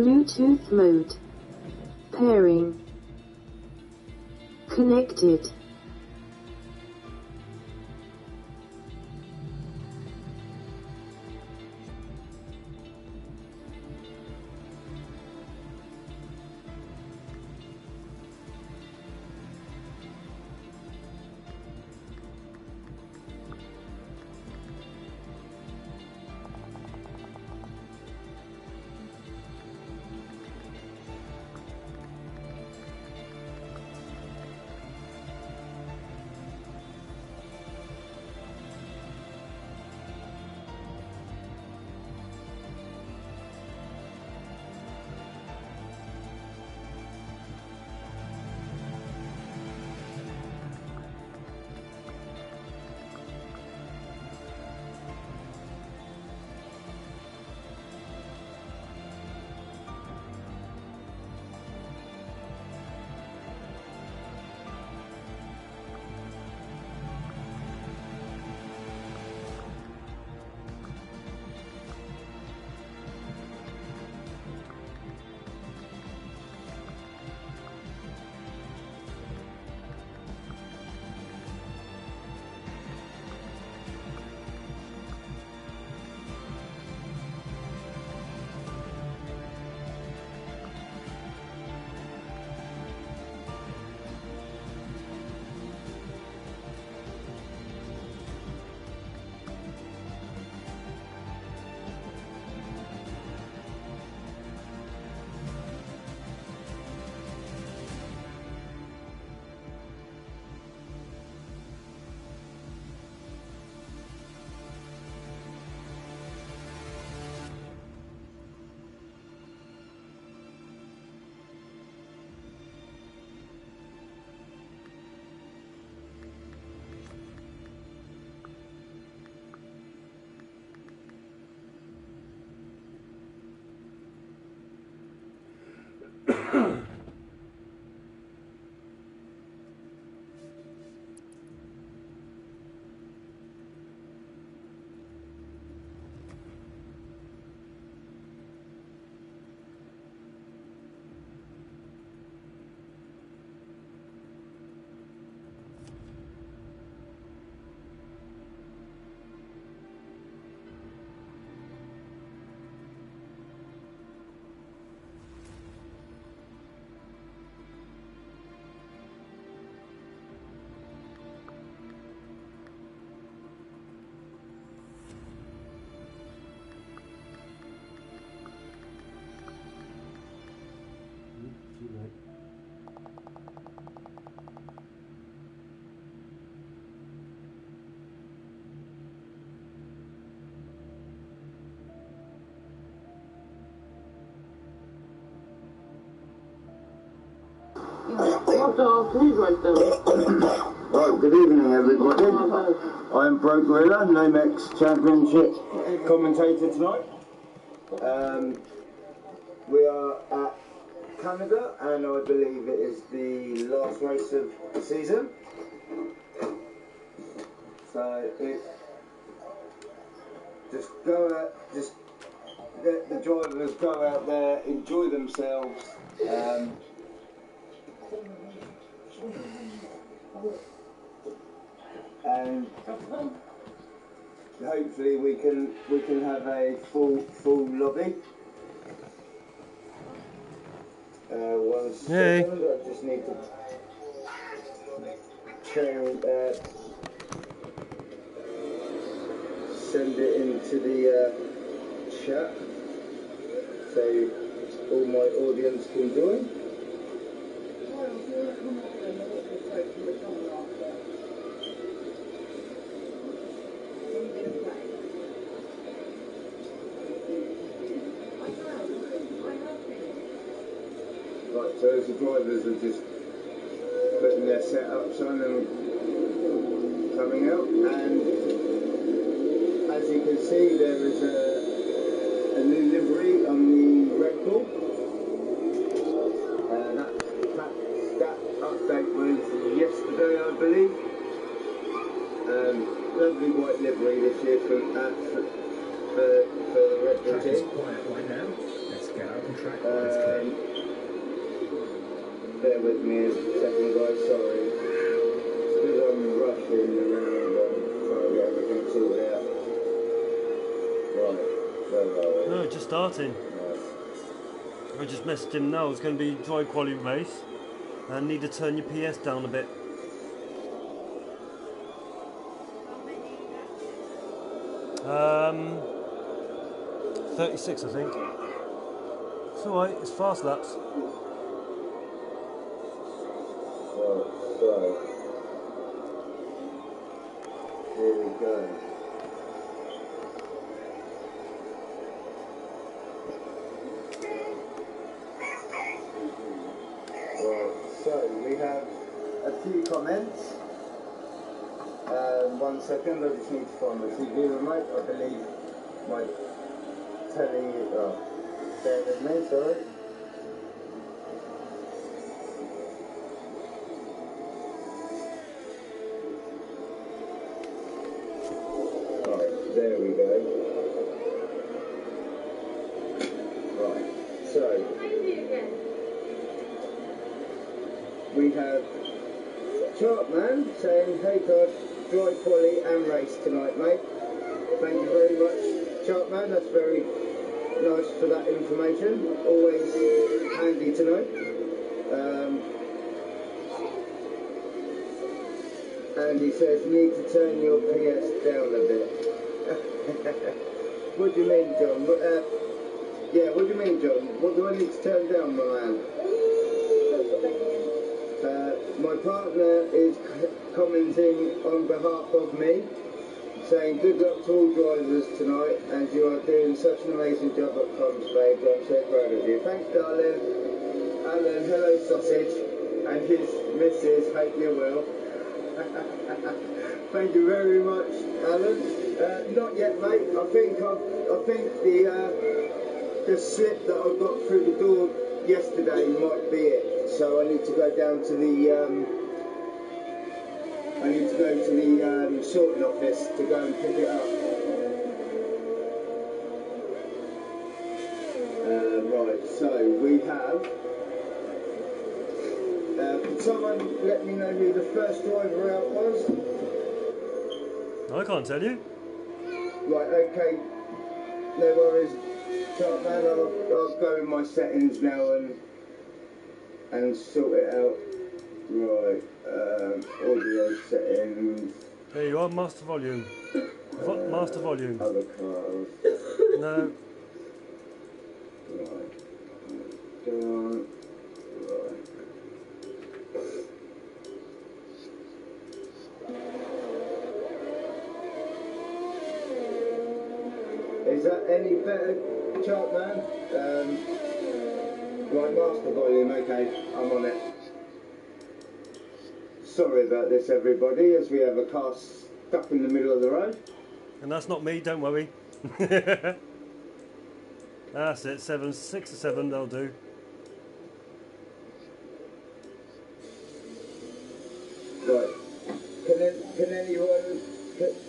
Bluetooth mode. Pairing. Connected. Right, good evening everybody. I'm Pro Gorilla, Nomex Championship commentator tonight. We are at Canada and I believe it is the last race of the season. So just let the drivers go out there, enjoy themselves. And hopefully we can have a full lobby. One second, I just need to send it into the chat so all my audience can join. Right, so as the drivers are just putting their setups on and coming out, and as you can see there is a new livery on the Red Bull. That update was yesterday, I believe. Lovely white livery this year for the Red Bull team. Quiet right now. Let's Get out on track. It's clear. Bear with me a second, guys. Sorry. It's because I'm rushing around trying to get everything sorted out. Right. Where are we? No, just starting. Right. I just messaged him now. It's going to be dry quality race. And need to turn your PS down a bit. Um, 36, I think. It's alright, it's fast laps. Right, so here we go. Right, so we have a few comments. 1 second, I just need to find my TV remote. I believe my telly. Oh, bear with me, sorry. Right, there we go. Right, so we have Chartman saying, "Hey God, dry quali and race tonight, mate." Thank you very much, Chartman. That's very nice for that information. Always handy to know. And he says, "Need to turn your PS down a bit." What do you mean, John? Yeah, what do you mean, John? What do I need to turn down, my man? My partner is commenting on behalf of me, saying good luck to all drivers tonight, and you are doing such an amazing job at comms, babe. I'm so proud of you. Thanks, darling. Alan, hello, sausage, and his missus, hope you're well. Thank you very much, Alan. Not yet, mate. I think the slip that I got through the door yesterday might be it. So I need to go down to the sorting office to go and pick it up. Right, so we have. Could someone let me know who the first driver out was? I can't tell you. Right, okay. No worries. Chartman, I'll go in my settings now and sort it out. Right, audio settings. There you are, master volume. Master volume. Other cars. No. Right. Done. Right. Is that any better, Chartman? Right, master volume, okay, I'm on it. Sorry about this, everybody, as we have a car stuck in the middle of the road. And that's not me, don't worry. That's it, 6 or 7, they'll do. Right, can anyone,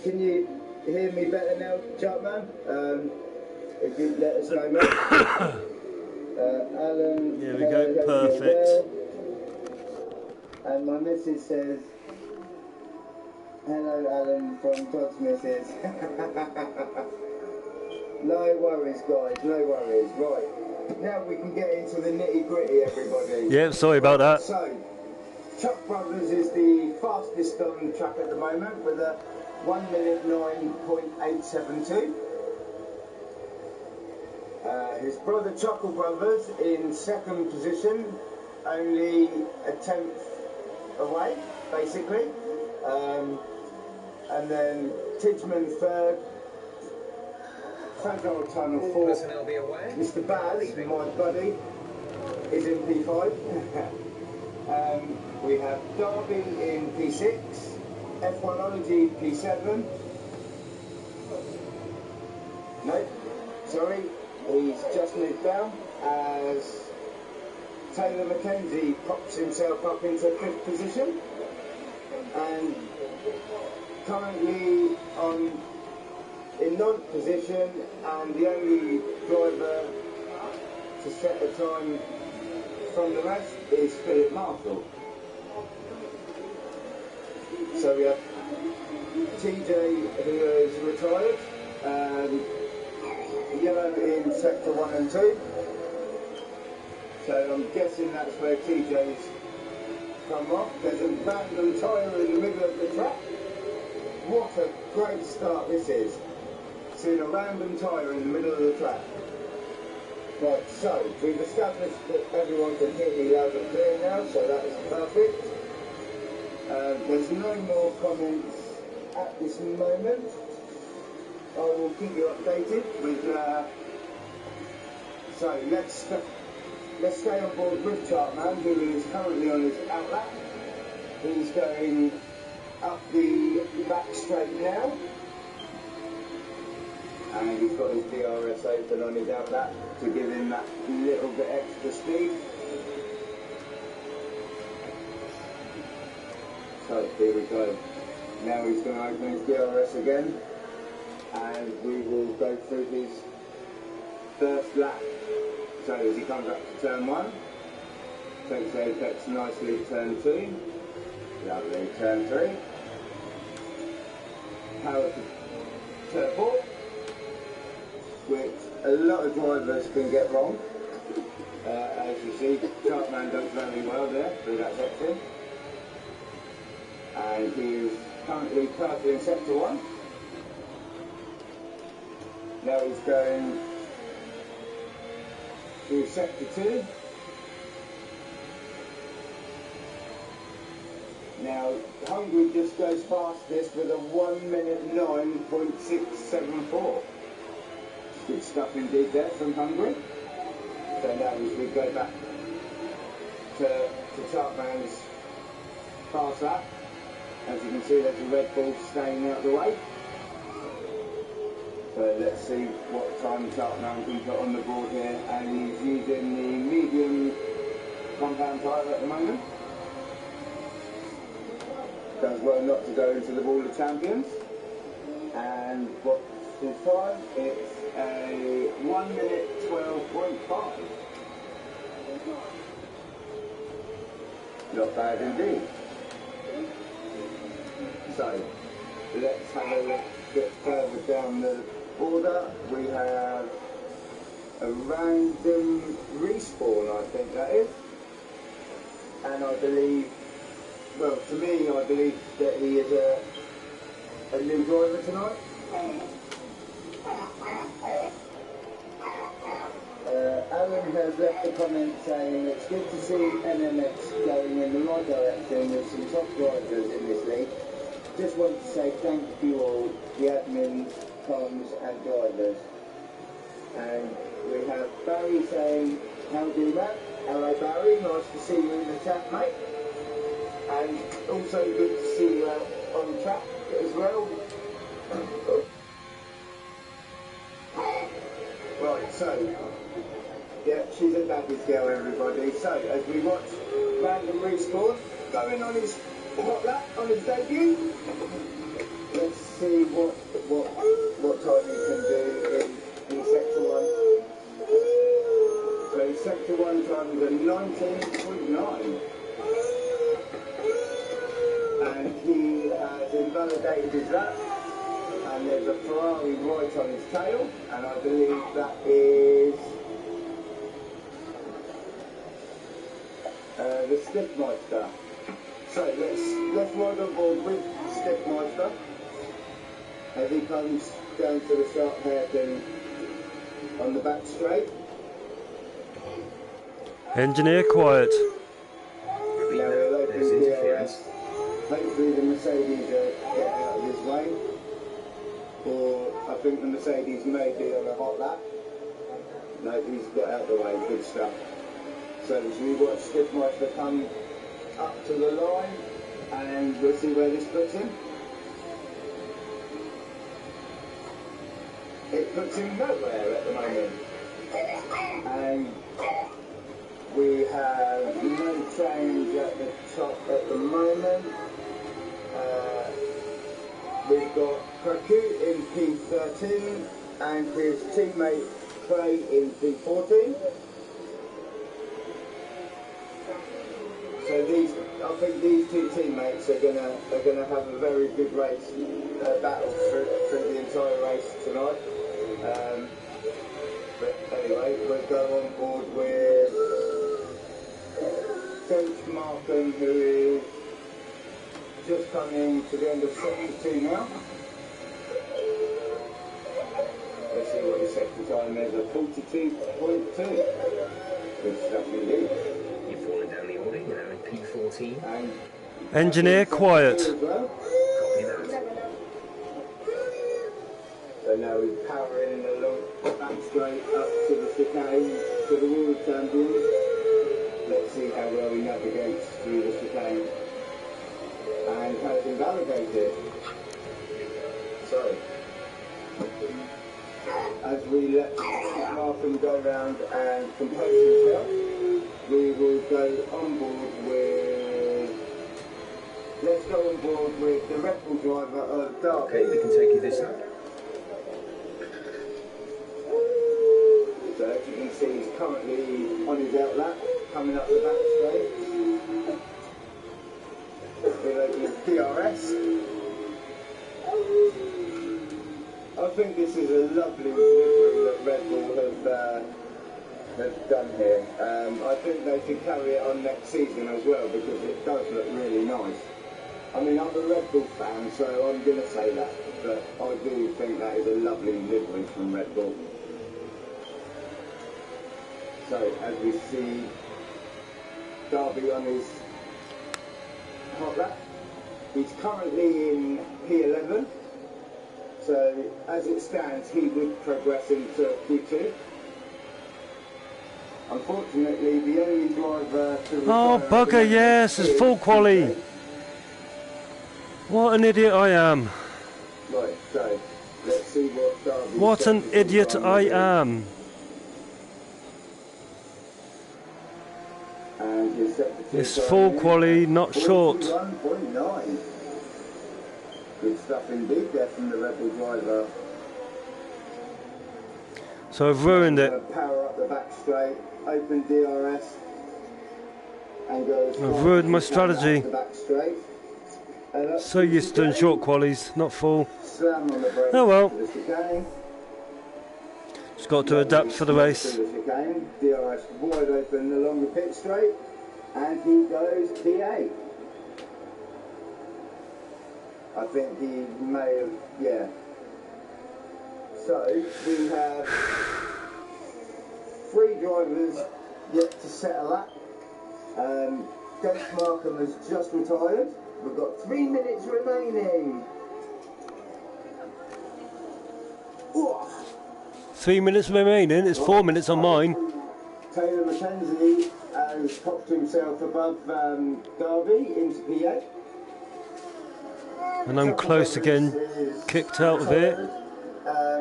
can you hear me better now, Chartman? If you let us know, mate. Alan, Here we go, perfect. And my missus says, hello Alan from Todd's missus. No worries guys, no worries. Right, now we can get into the nitty gritty, everybody. Yeah, sorry about that. So, Chuck Brothers is the fastest on track at the moment with a 1:09.872. His brother Chuckle Brothers in second position, only a tenth away, basically. And then Tidgeman third, Fragile Tunnel fourth. Mr. Baz, my buddy, is in P5. We have Derby in P6, F1ology P7. No, sorry, he's just moved down as Taylor Mackenzie pops himself up into 5th position, and currently in 9th position, and the only driver to set a time from the rest is Philip Marshall. So we have TJ, who is retired, yellow in sector 1 and 2. So I'm guessing that's where TJ's come off. There's a random tyre in the middle of the track. What a great start this is. Seeing a random tyre in the middle of the track. Right, so we've established that everyone can hear me loud and clear now, so that is perfect. There's no more comments at this moment. I will keep you updated with. So let's stay on board with Chartman, who is currently on his outlap. He's going up the back straight now, and he's got his DRS open on his outlap to give him that little bit extra speed. So here we go. Now he's going to open his DRS again, and we will go through his first lap. So as he comes up to turn 1, takes the apex nicely to turn 2, lovely, turn 3, power to turn 4, which a lot of drivers can get wrong. As you see, Chartman does very well there through that section. And he is currently in sector 1. Now he's going through sector 2. Now Hungary just goes past this with a 1 minute 9.674. Good stuff indeed there from Hungary. So now as we go back to Chartman's fast lap, as you can see there's a Red Bull staying out the way. So let's see what time Chartman can put on the board here, and he's using the medium compound tyre at the moment. Does well not to go into the Wall of Champions. And what's his time? It's a 1 minute 12.5. Not bad indeed. So let's have a look a bit further down the border. We have a random respawn, I think that is. And I believe, well, to me, I believe that he is a new driver tonight. Alan has left a comment saying it's good to see NMX going in the right direction with some top drivers in this league. Just want to say thank you all, the admins, comms and drivers. And we have Barry saying, how do you, Matt? Hello Barry, nice to see you in the chat, mate. And also good to see you out on track as well. Right, so, yeah, she's a baggage girl, everybody. So, as we watch random respawn going on his hot lap, on his debut, let's see what time he can do in sector 1. So, sector 1 time is a 19.9. And he has invalidated his lap, and there's a Ferrari right on his tail, and I believe that is the Stiffmeister. So let's ride on board with Stiffmeister as he comes down to the sharp hairpin on the back straight. Engineer quiet. Now we'll open DRS. Hopefully the Mercedes get out of his way, or I think the Mercedes may be on a hot lap. No, he's got out of the way, good stuff. So as we watch Stiffmeister come up to the line, and we'll see where this puts him. It puts him nowhere at the moment. And we have no change at the top at the moment. We've got Kraku in P13 and his teammate Clay in P14. So I think these two teammates are gonna have a very good race, battle through the entire race tonight. But anyway, we'll go on board with Coach Markham, who is just coming to the end of sector 2 now. Let's see what his sector time is, a 42.2. Good stuff indeed. You've fallen down the order, you're now in P14. And Engineer quiet. well. Copy that. So now we're powering along back straight up to the chicane to the World Champions. Let's see how well he navigates through the chicane and has invalidated. So, as we let Markham go round and compose himself, we will go on board with. Let's go on board with the Red Bull driver of Derby. Okay, we can take you this up. So as you can see, he's currently on his outlap, coming up the back straight. We're with DRS. I think this is a lovely livery that Red Bull have done here. I think they should carry it on next season as well because it does look really nice. I mean, I'm a Red Bull fan, so I'm going to say that, but I do think that is a lovely livery from Red Bull. So, as we see Derby on his hot lap, he's currently in P11, so as it stands, he would progress into Q2. Unfortunately, the only driver to Oh, bugger, yes, it's full quali. What an idiot I am. Right, so let's see what Derby. What an idiot I am. And his secretary It's full quali, not short. 41.9. Good stuff indeed there from the Red Bull driver. So I've ruined it. Power up the back straight, open DRS, and goes. I've ruined my strategy. The back straight. So used to doing short qualies, not full. Slam on the brakes. Oh well. To the chicane. Just got to adapt for the race. DRS wide open along the pit straight, and he goes P8. I think he may have, yeah. So we have 3 drivers yet to set a lap. Coach Markham has just retired. We've got 3 minutes remaining. Ooh. 3 minutes remaining, it's 4 minutes on mine. Taylor Mackenzie has popped himself above Derby into P8. And I'm close to getting kicked out of it.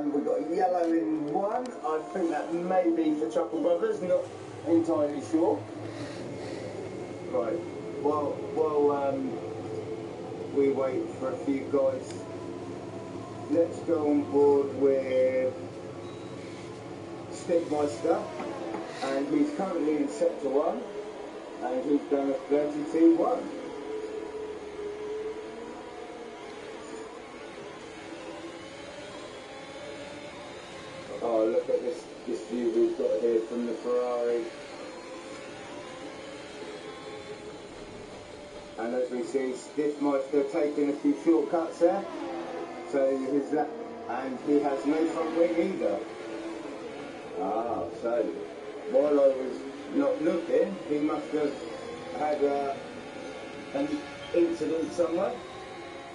We've got yellow in 1. I think that may be for Chuckle Brothers, not entirely sure. Right, well, we wait for a few guys. Let's go on board with Stigmeister, and he's currently in sector 1, and he's done a 32.1. Oh, look at this view we've got here from the Ferrari. And as we see, Stiffmeister taking a few shortcuts there. So his lap, and he has no front wing either. Ah, so while I was not looking, he must have had an incident somewhere.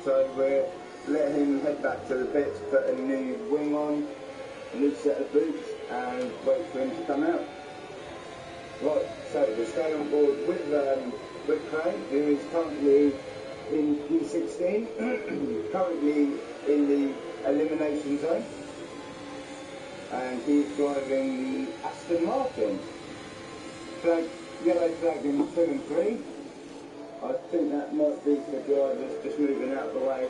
So we're letting him head back to the pits, put a new wing on, a new set of boots, and wait for him to come out. Right, so we'll stay on board with Craig, who is currently in P16, currently in the elimination zone, and he's driving the Aston Martin. Yellow flag in 2 and 3. I think that might be for drivers just moving out of the way.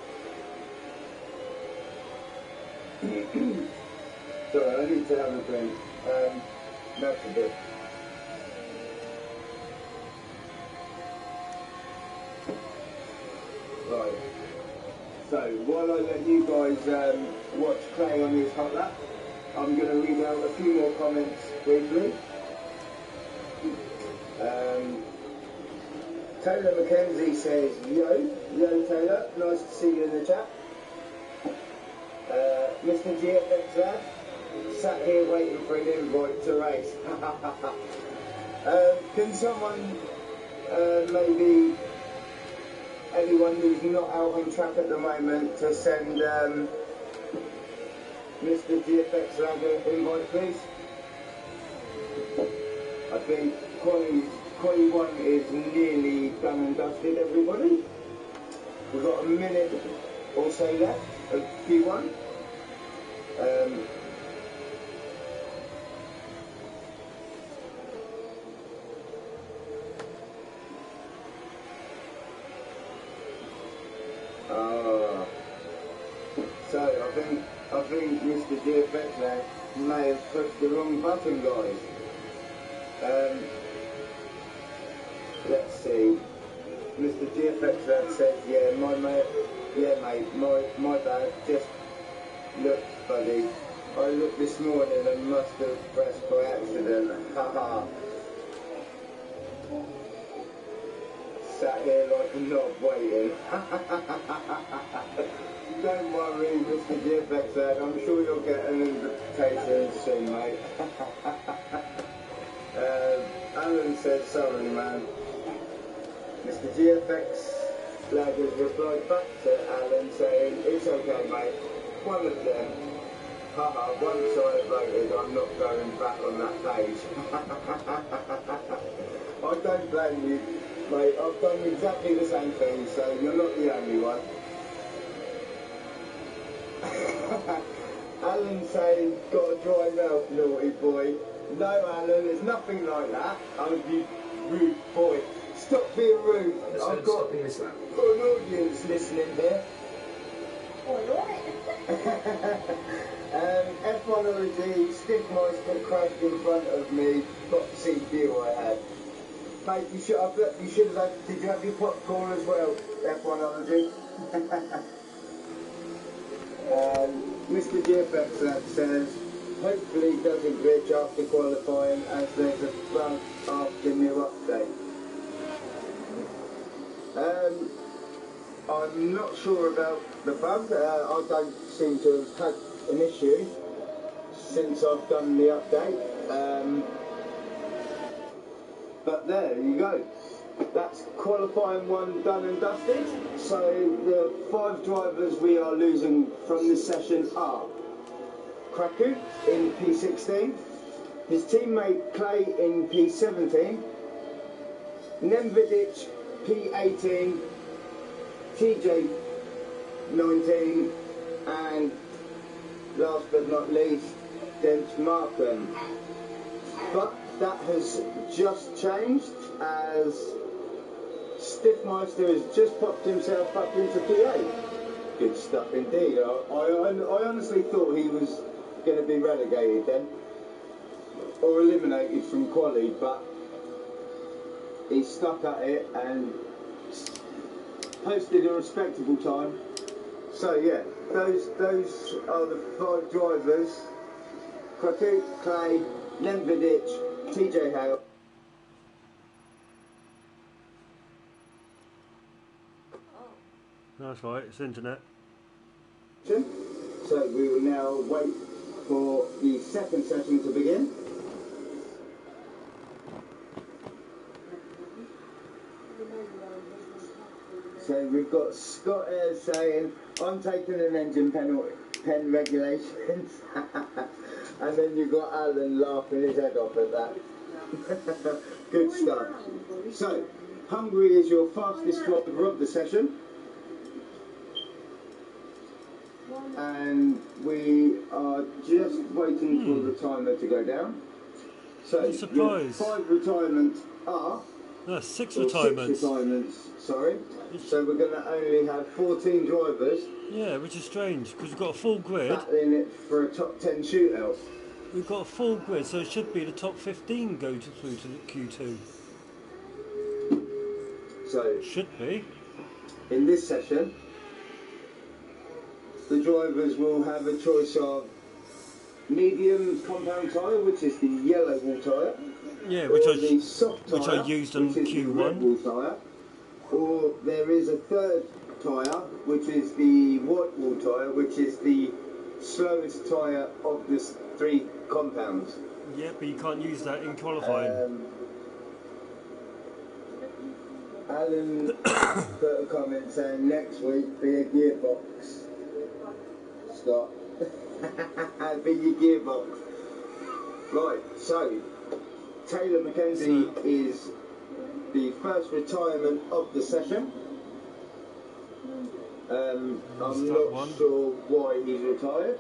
Sorry, I need to have a drink. That's a bit. So while I let you guys watch Clay on his hot lap, I'm going to read out a few more comments briefly. Taylor McKenzie says, yo Taylor, nice to see you in the chat. Mr. GFX lad, sat here waiting for an invite to race. Can someone, maybe anyone who's not out on track at the moment, to send Mr. GFX lad an invite, please? I think quali 1 is nearly done and dusted, everybody. We've got a minute or so left of Q1. So I think Mr. GFX lad may have pushed the wrong button, guys. Let's see. Mr. GFX lad says, mate, my bad. Just look, buddy. I looked this morning and must have pressed by accident. Haha. Sat here like a knob waiting. Don't worry, Mr. GFX lad. I'm sure you'll get an invitation soon, mate. Alan said, sorry, man. Mr. GFX lad has replied back to Alan saying, it's okay, mate. One of them. Haha, once I voted, I'm not going back on that page. I don't blame you, mate. I've done exactly the same thing, so you're not the only one. Alan saying, got a dry mouth, naughty boy. No, Alan, there's nothing like that. Oh, you rude boy. Stop being rude. I've got an audience listening here. F1 Origin, Stiffmeister crashed in front of me. Got to see view I had. Mate, you should have had, did you have your popcorn as well, F1 Origin? Mr. GFX says, hopefully it doesn't glitch after qualifying as there's a bug after new update. I'm not sure about the bug. I don't seem to have had an issue since I've done the update. But there you go. That's qualifying 1 done and dusted. So the 5 drivers we are losing from this session are Kraku in P16, his teammate Clay in P17, Nemvidic P18, TJ 19, and last but not least, Dent Markham. But that has just changed as Stiffmeister has just popped himself up into P8. Good stuff indeed. I honestly thought he was going to be relegated then, or eliminated from quali, but he stuck at it and posted a respectable time. So yeah, those are the 5 drivers: Kraku, Clay, Nemvidic, TJ Hale. That's right, it's internet. So we will now wait for the second session to begin. So we've got Scott Ayres saying, I'm taking an engine pen regulations. And then you've got Alan laughing his head off at that. Good stuff. So, Hungary is your fastest driver of the session. And we are just waiting for the timer to go down. So, your 5 retirements are... No, 6 retirements. 6 retirements, sorry. So we're going to only have 14 drivers. Yeah, which is strange, because we've got a full grid. Battling it for a top 10 shootout. We've got a full grid, so it should be the top 15 go through to Q2. So... Should be. In this session, the drivers will have a choice of medium compound tyre, which is the yellow wall tyre, Yeah, or the soft tyre, which I used on which is the red wall Q1. tyre, or there is a third tyre, which is the white wall tyre, which is the slowest tyre of the three compounds. Yeah, but you can't use that in qualifying. Alan put a comment saying next week be a gearbox. Scott. Be your gearbox. Right, so Taylor Mackenzie is the first retirement of the session. I'm not sure why he's retired,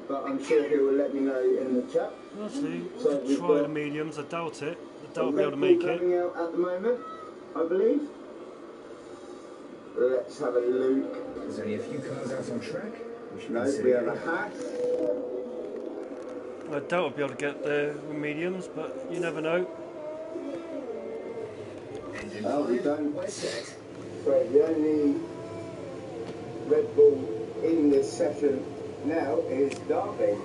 but I'm sure he will let me know in the chat. We'll see. So We'll try the mediums. I doubt it. I doubt I'll be able to make it. Coming out at the moment, I believe. Let's have a look. There's only a few cars out on track. No, we have a hat. I doubt I'll be able to get there with mediums, but you never know. Oh, we don't. So the only Red Bull in this session now is Derby.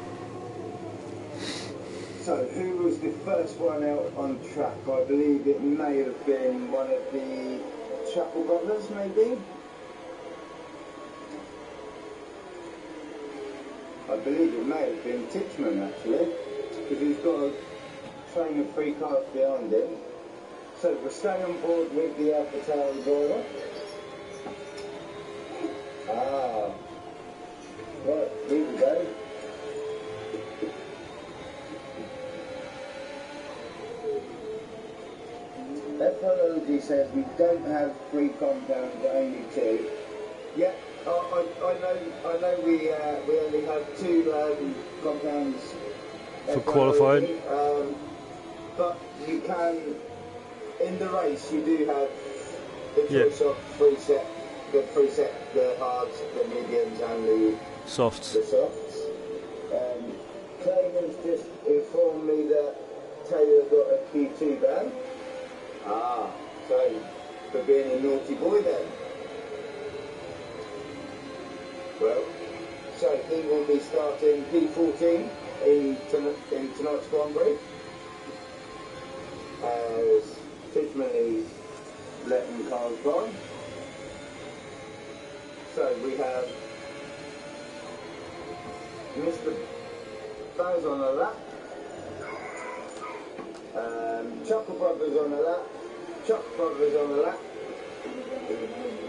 So who was the first one out on track? I believe it may have been one of the Chapel brothers, maybe? I believe it may have been Titchman, actually, because he's got a train of 3 cars behind him. So we'll stay on board with the Alpha Tower driver. Right, here we go. F1 says we don't have 3 compounds, only 2. Yeah, I know we only have 2 compounds For qualifying. but you can, in the race, you do have the choice of the hards, the mediums, and the Softs. Clay has just informed me that Taylor got a Q2 ban. So for being a naughty boy then. Well, so he will be starting P14 in tonight's Grand Prix. As Tishman is letting cars by. So we have Mr. Baz on a lap, Chuckle Brothers on a lap, Chuck Brothers on a lap.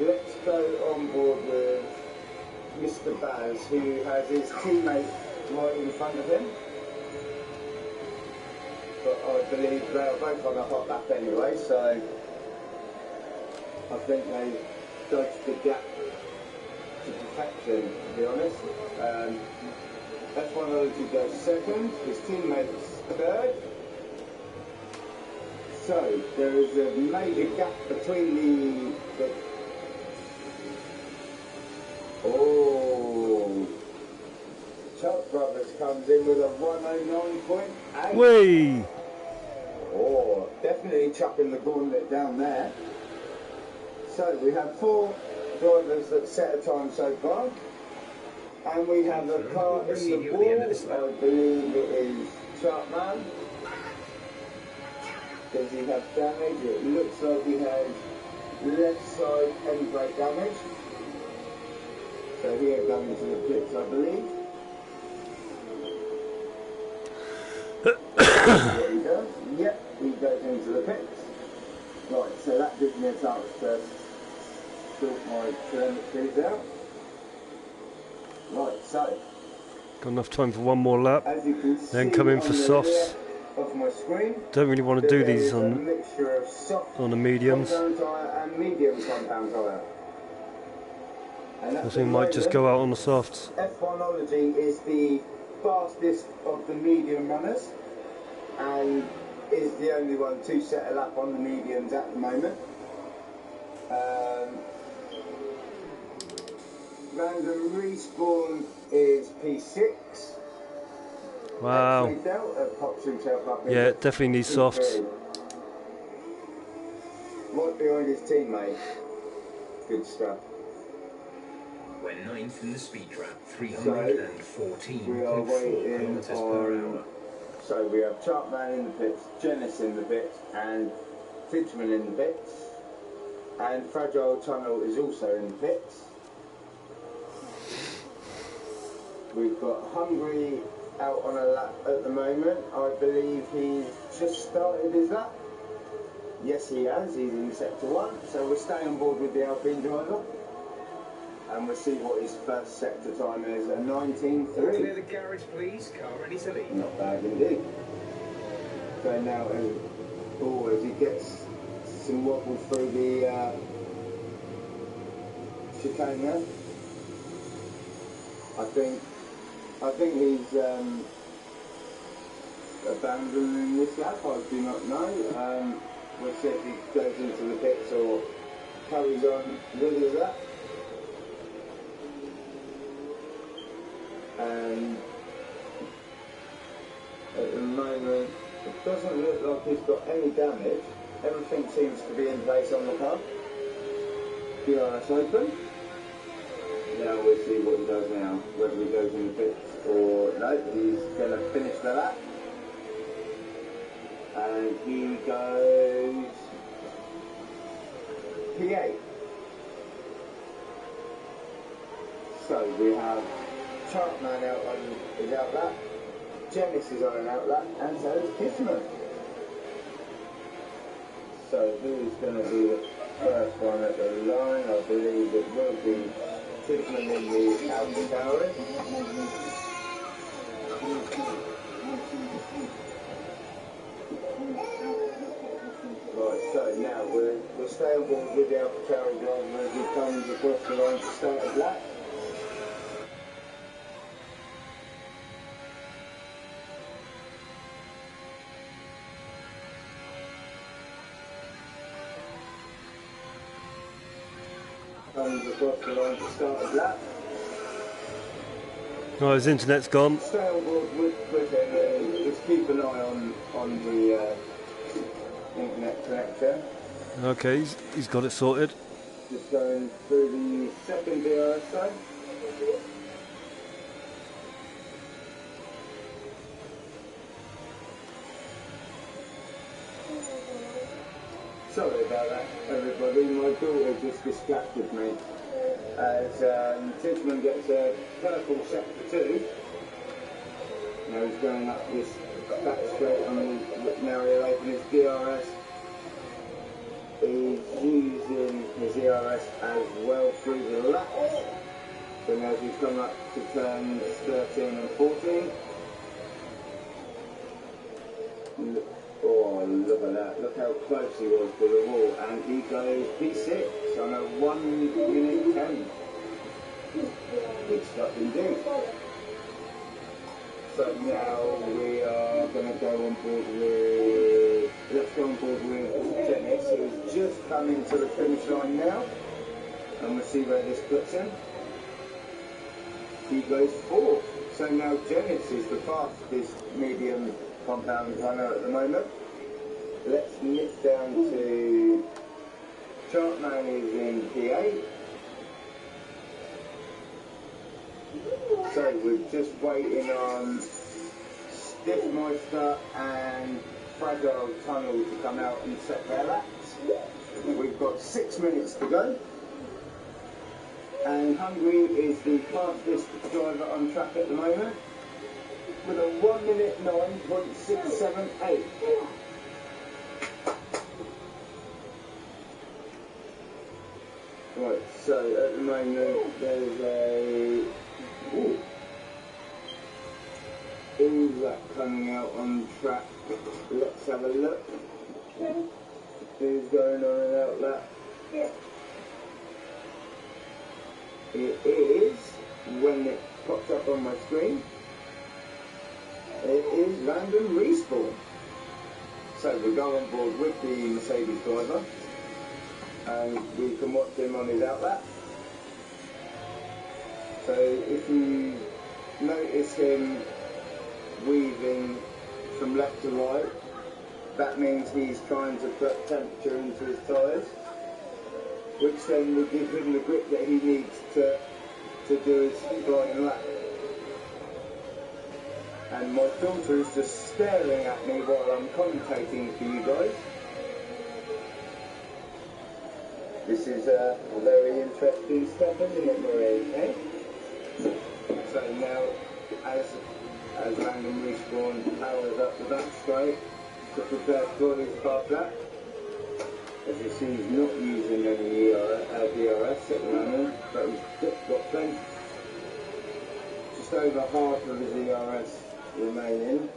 Let's go on board with Mr. Baz, who has his teammate right in front of him. But I believe they are both on a hot lap anyway, so I think they dodged the gap to perfection, to be honest. F1 goes second, his teammates third. So there is a major gap between the Chuck Brothers comes in with a 109.8. Whee! Oh, definitely chucking the gauntlet down there. So we have 4 drivers that set a time so far. And we have a car in the ball, I believe it is Sharpman. Does he have damage? It looks like he has left side end brake damage. So he'll go into the pits, I believe. What he does? Yep, he goes into the pits. Right, so that gives me a chance to sort my telemetries out. Right, so Got enough time for one more lap. as you can see, Then come in for softs. Of my screen, Don't really want to do these a on mixture of soft the mediums. compound tyre and medium compound tyre. And I that's think we might just the go out on the softs. F1ology is the fastest of the medium runners and is the only one to set a lap on the mediums at the moment. Random respawn is P6. Wow. Pops himself up Yeah, it definitely needs softs. Right behind his teammate. Good stuff. We're ninth in the speed trap, we are 314.4 waiting kilometers per on. hour. So we have Chartman in the pits, Janice in the pits, and Fidgeman in the pits, and Fragile Tunnel is also in the pits. We've got Hungry out on a lap at the moment. I believe he's just started his lap. Yes, he has. He's in sector 1. So we'll stay on board with the Alpine driver. And we'll see what his first sector time is. A 19.3. Clear the garage, please. Car ready to leave. Not bad indeed. So now, as he gets some wobble through the chicane there, I think he's abandoning this lap. I do not know. We'll see if he goes into the pits or carries on with that. And at the moment, it doesn't look like he's got any damage. Everything seems to be in place on the car. DRS open. Now we'll see what he does now, whether he goes in the pits or no, he's going to finish the lap. And he goes P8. So we have Chartman out on his out lap, Janice is on an out lap, and so is Kissman. So who's going to be the first one at the line? I believe it will be Kissman in the Alpha Tower. Right, so now we'll stay on board with the Alpha Tower driver as he comes across the line to start his lap. Comes across the line to start his lap. Oh, his internet's gone. Stay on board with him and just keep an eye on the internet connection. Okay, he's got it sorted. Just going through the second DRS zone. Sorry about that, everybody. My daughter just distracted me as Tidgeman gets a purple sector 2. Now he's going up this back straight on the narrow open his DRS. He's using his ERS as well through the laps. So now as we come up to turns 13 and 14. Oh, look at that. Look how close he was to the wall. And he goes P6 on a 1 minute 10. Good stuff indeed. So now we are going to go on board with, let's go on board with Dennis, who's just coming to the finish line now. And we'll see where this puts him. He goes 4th. So now Dennis is the fastest medium compound runner at the moment. Let's nip down to Chartman is in P8. So we're just waiting on Stiffmeister and Fragile Tunnel to come out and set their laps. We've got 6 minutes to go. And Hungry is the fastest driver on track at the moment with a 1 minute 9.678. Right, so at the moment there's a Uzak coming out on track. Let's have a look. Who's going on an out lap? It is, when it pops up on my screen, it is Random Respawn. So we go on board with the Mercedes driver and we can watch him on his out lap. So if you notice him weaving from left to right, that means he's trying to put temperature into his tyres, which then will give him the grip that he needs to to do his flying lap. And my daughter is just staring at me while I'm commentating for you guys. This is a very interesting stuff, isn't it, Marie? Eh? So now, as random respawn powers up the back straight to prepare for his half lap. As you see, he's not using any DRS at the moment, but he's got plenty. Just over half of his ERS remaining.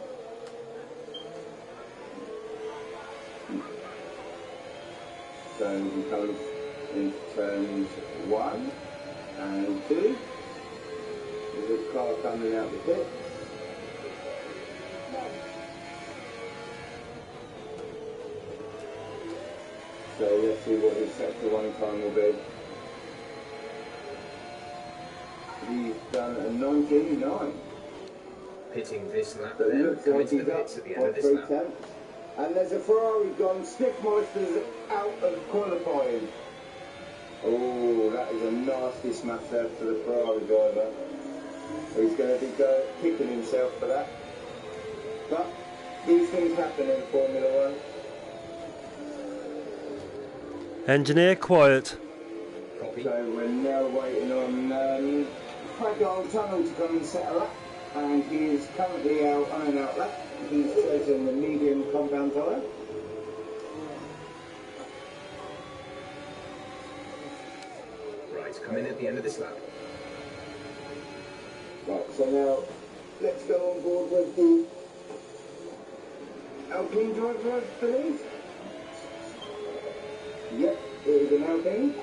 So he comes into turns 1 and 2. There's a car coming out the pit. So let's see what his sector 1 time will be. He's done a 19.9. Pitting this lap So it then, looks coming like to the he's pits up at the end on of this 3 lap. tenths. And there's a Ferrari gone. Stiffmeister's out of qualifying. Oh, that is a nasty smash there for the Ferrari driver. He's going to be kicking himself for that. But these things happen in Formula 1. Engineer, quiet. Copy. So we're now waiting on Craggle Tunnel to come and settle up, and he is currently out on an outlet. He's chosen the medium compound tyre. Right, come in at the end of this lap. Right, so now let's go on board with the Alpine driver, I believe. Yep, it is an Alpine.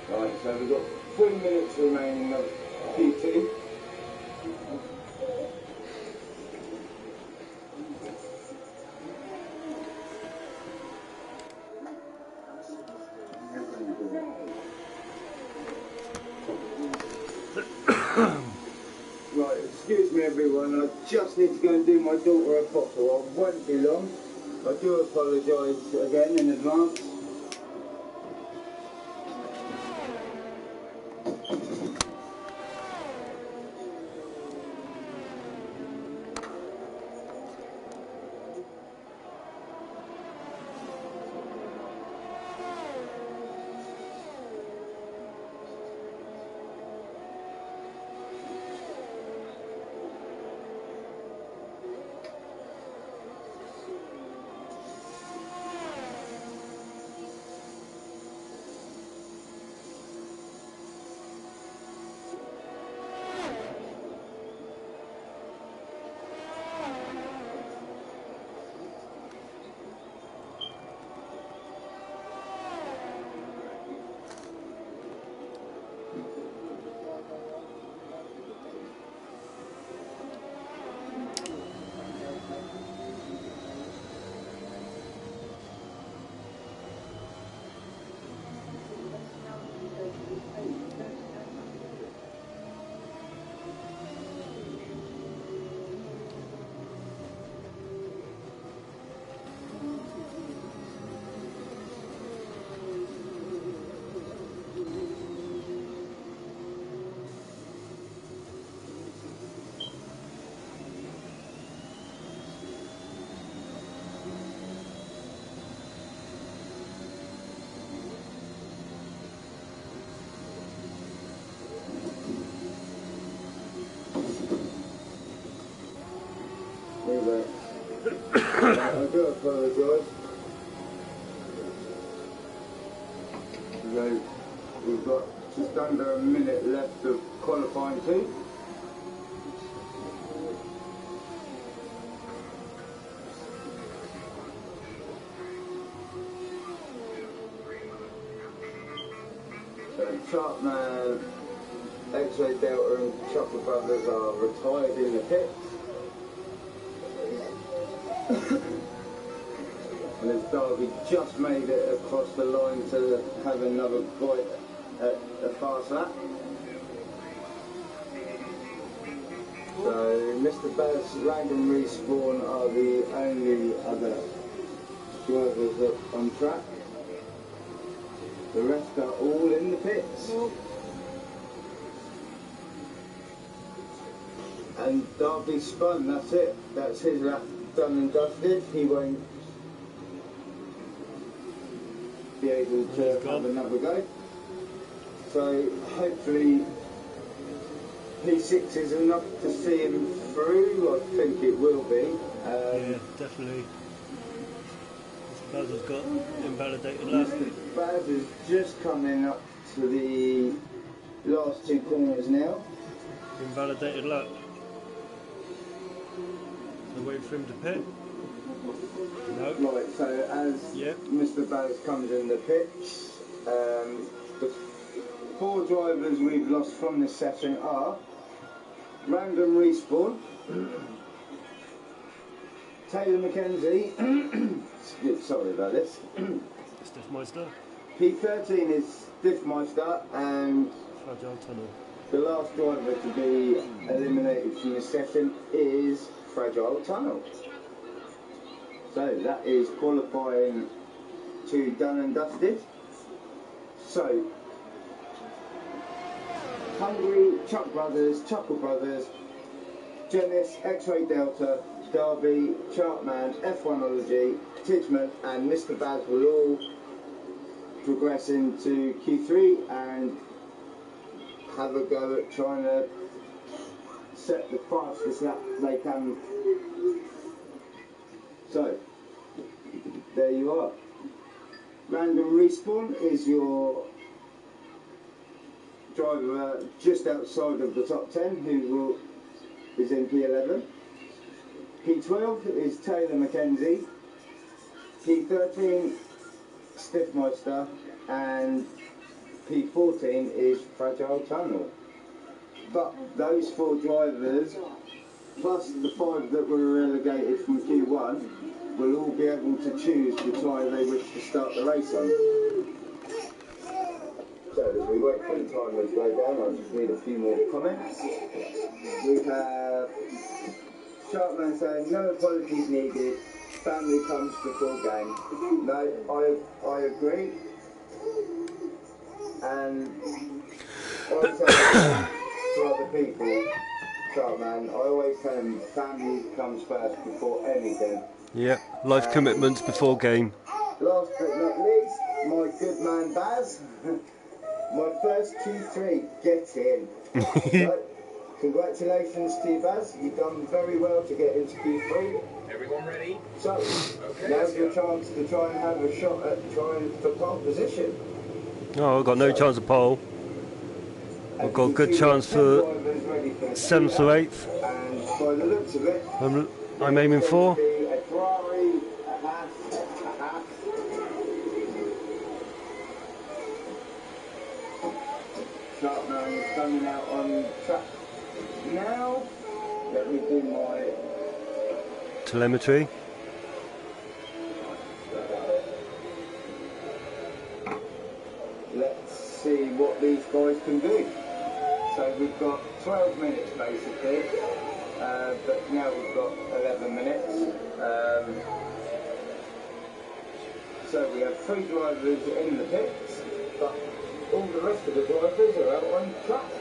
Right, so we've got 3 minutes remaining of Q2. Right, excuse me everyone, I just need to go and do my daughter a bottle. I won't be long. I do apologise again in advance. Anyway, I do apologise. So we've got just under a minute left of qualifying 2. So Sharpman, X-Ray Delta and Chocolate Brothers are retired in the pits. And as Derby just made it across the line to have another bite at a fast lap. So Mr. Baz, Random Respawn are the only other drivers on track. The rest are all in the pits. And Darby spun, that's it. That's his lap done and dusted. He won't be able to have another go. So hopefully P6 is enough to see him through. I think it will be. Yeah, definitely. Baz has got invalidated lap. Baz is just coming up to the last two corners now. Invalidated lap. So wait for him to pit. No. Right, so as Mr. Baz comes in the pits, the 4 drivers we've lost from this session are Random Respawn, Taylor McKenzie, sorry about this, Stiffmeister. P13 is Stiffmeister, and Fragile Tunnel. the last driver to be eliminated from this session is Fragile Tunnel. So that is qualifying 2 done and dusted. So Hungary, Chuck Brothers, Chuckle Brothers, Genis, X-Ray Delta, Derby, Chartman, F1ology, Tidgman and Mr. Baz will all progress into Q3 and have a go at trying to set the fastest lap they can. So, there you are. Random Respawn is your driver just outside of the top 10 who is in P11. P12 is Taylor McKenzie. P13 Stiffmeister and P14 is Fragile Tunnel. But those 4 drivers plus the 5 that were relegated from Q1 will all be able to choose the tyre they wish to start the race on. So as we wait for the timers to go down, I'll just read a few more comments. We have Sharpman saying, no apologies needed, family comes before game. No, I agree. And I tell to other people, Sharpman, I always tell them family comes first before anything. Yeah, life commitments before game. Last but not least, my good man Baz. My first Q3, get in. So, congratulations to you, Baz. You've done very well to get into Q3. Everyone ready? So, okay, now's your chance to try and have a shot at trying for pole position. Oh, I've got no chance of pole. I've got a good chance for 7th or 8th. And by the looks of it, I'm aiming for. a Ferrari, Sharpman is coming out on track now. Let me do my telemetry. Let's see what these guys can do. So we've got 12 minutes basically, but now we've got 11 minutes. So we have 3 drivers in the pits, but all the rest of the drivers are out on track.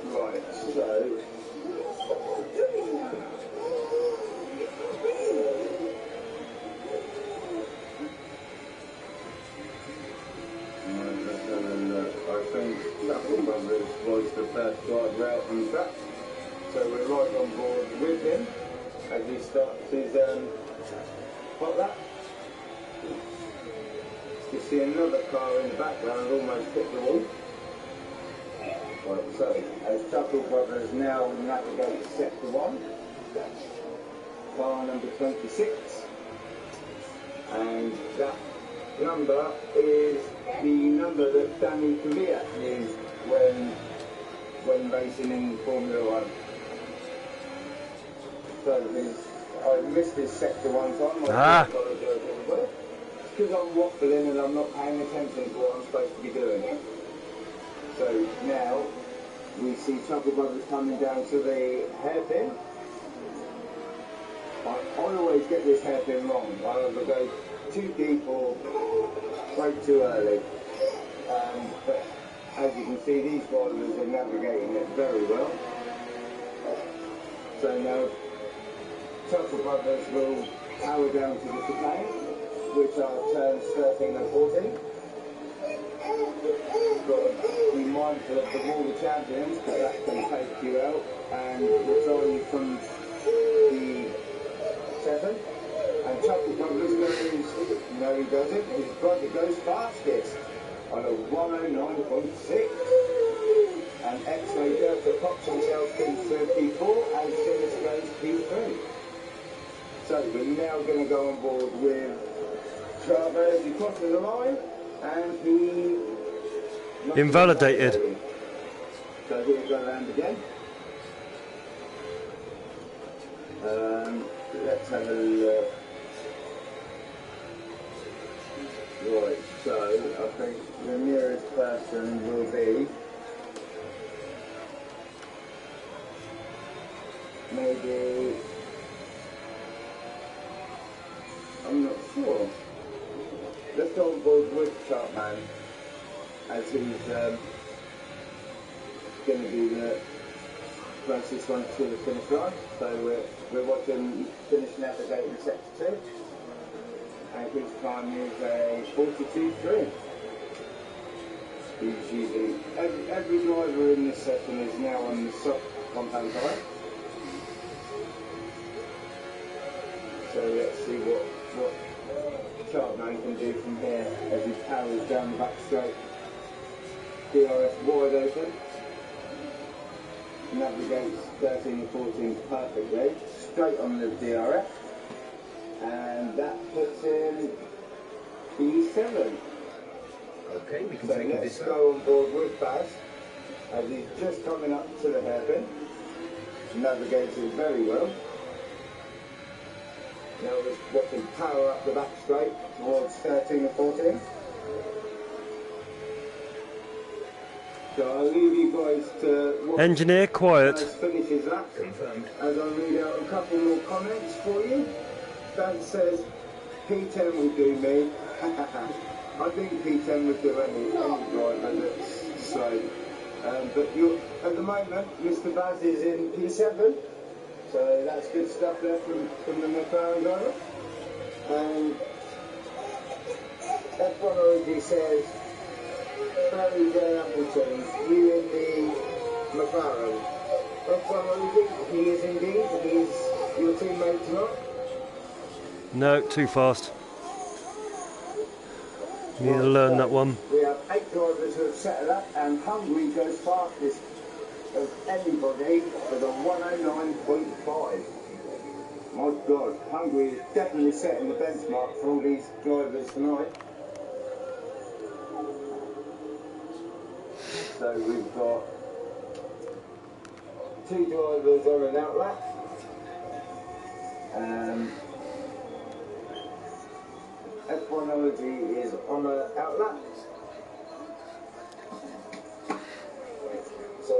Right, so was the first driver out on track, so we're right on board with him as he starts his hot lap. You see another car in the background almost hit the wall. Right, so as Chuckle Brothers now navigate to sector 1, car number 26, and that number is the number that Danny Kvyat used when racing in Formula 1. So I missed this sector one time. I apologise everybody. It's because I'm waffling and I'm not paying attention to what I'm supposed to be doing. So now we see Chuckle Brothers coming down to the hairpin. I always get this hairpin wrong. I either go too deep or break too early. But as you can see, these drivers are navigating it very well. So now Chuckle Brothers will power down to the chicane, which are turns 13 and 14. But be mindful of the Wall of Champions, because that can take you out and withdraw you from the 7. And Chuckle Brothers goes, no he doesn't, his brother goes fastest on a 109.6. And X-Ray Delta pops himself P34 and Simmons goes P3. So we're now going to go on board with Chavez. He crosses the line and he... Invalidated. So here we go around again. Let's have a look. Right, so I think the nearest person will be maybe, I'm not sure. Let's go on board with Sharpman, as he's going to be the closest one to the finish line. So we're watching finish navigating sector 2, and his time is a 42.3. He's using every driver in this session is now on the soft compound tyre. So let's see what Sharpman can do from here as he powers down the back straight. DRS wide open. Navigates 13 and 14 perfectly. Straight on the DRS. And that puts in B7. Okay, we can So take let's this go on board with Baz as he's just coming up to the hairpin. Navigates it very well. Now we're watching power up the back straight towards 13 and 14. So I'll leave you guys to watch Engineer, quiet. Baz finish his lap. confirmed. As I read out a couple more comments for you. Dan says, P10 will do me. I think P10 would do any driver that's slow. But at the moment, Mr. Baz is in P7. So that's good stuff there from the McLaren driver. And F1 Origi says, Barry J. Appleton, you in the McLaren. F1 Origi, he is indeed. He's your teammate tonight. No, too fast. Need to learn that one. We have 8 drivers who have settled up, and Hungary goes fastest of anybody with a 109.5. My God, Hungary is definitely setting the benchmark for all these drivers tonight. So we've got 2 drivers on an outlap. F1 Origi is on an outlap. So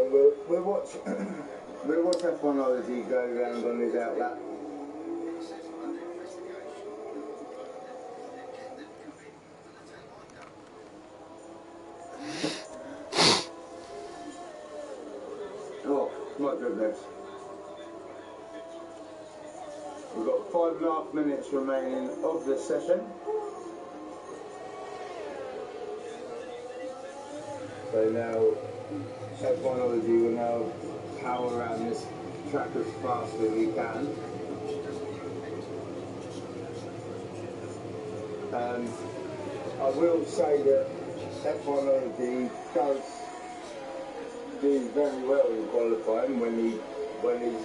we'll watch F1 Origi go round on his outlap. Oh my goodness. We've got 5.5 minutes remaining of the session. So now F1 Origi will now power around this track as fast as he can. I will say that F1 Origi does do very well in qualifying when he's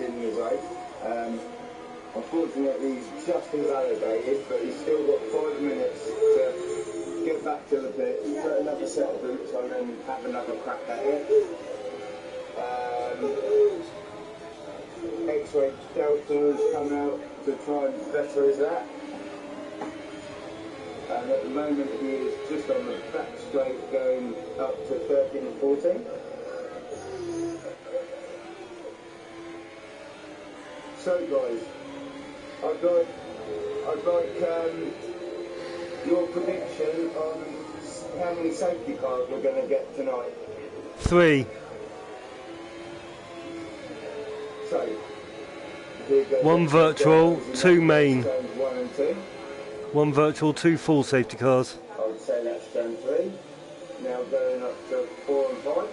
in the race. Unfortunately, he's just invalidated, but he's still got 5 minutes to get back to the pit, put another set of boots on and have another crack at it. X-Ray Delta has come out to try and better his lap. and at the moment he is just on the back straight going up to 13 and 14. So guys, I'd like your prediction on how many safety cars we're going to get tonight. 3. So, here goes 1 virtual, 2 main. turns 1 and 2. 1 virtual, 2 full safety cars. I would say that's turn 3. Now going up to 4 and 5.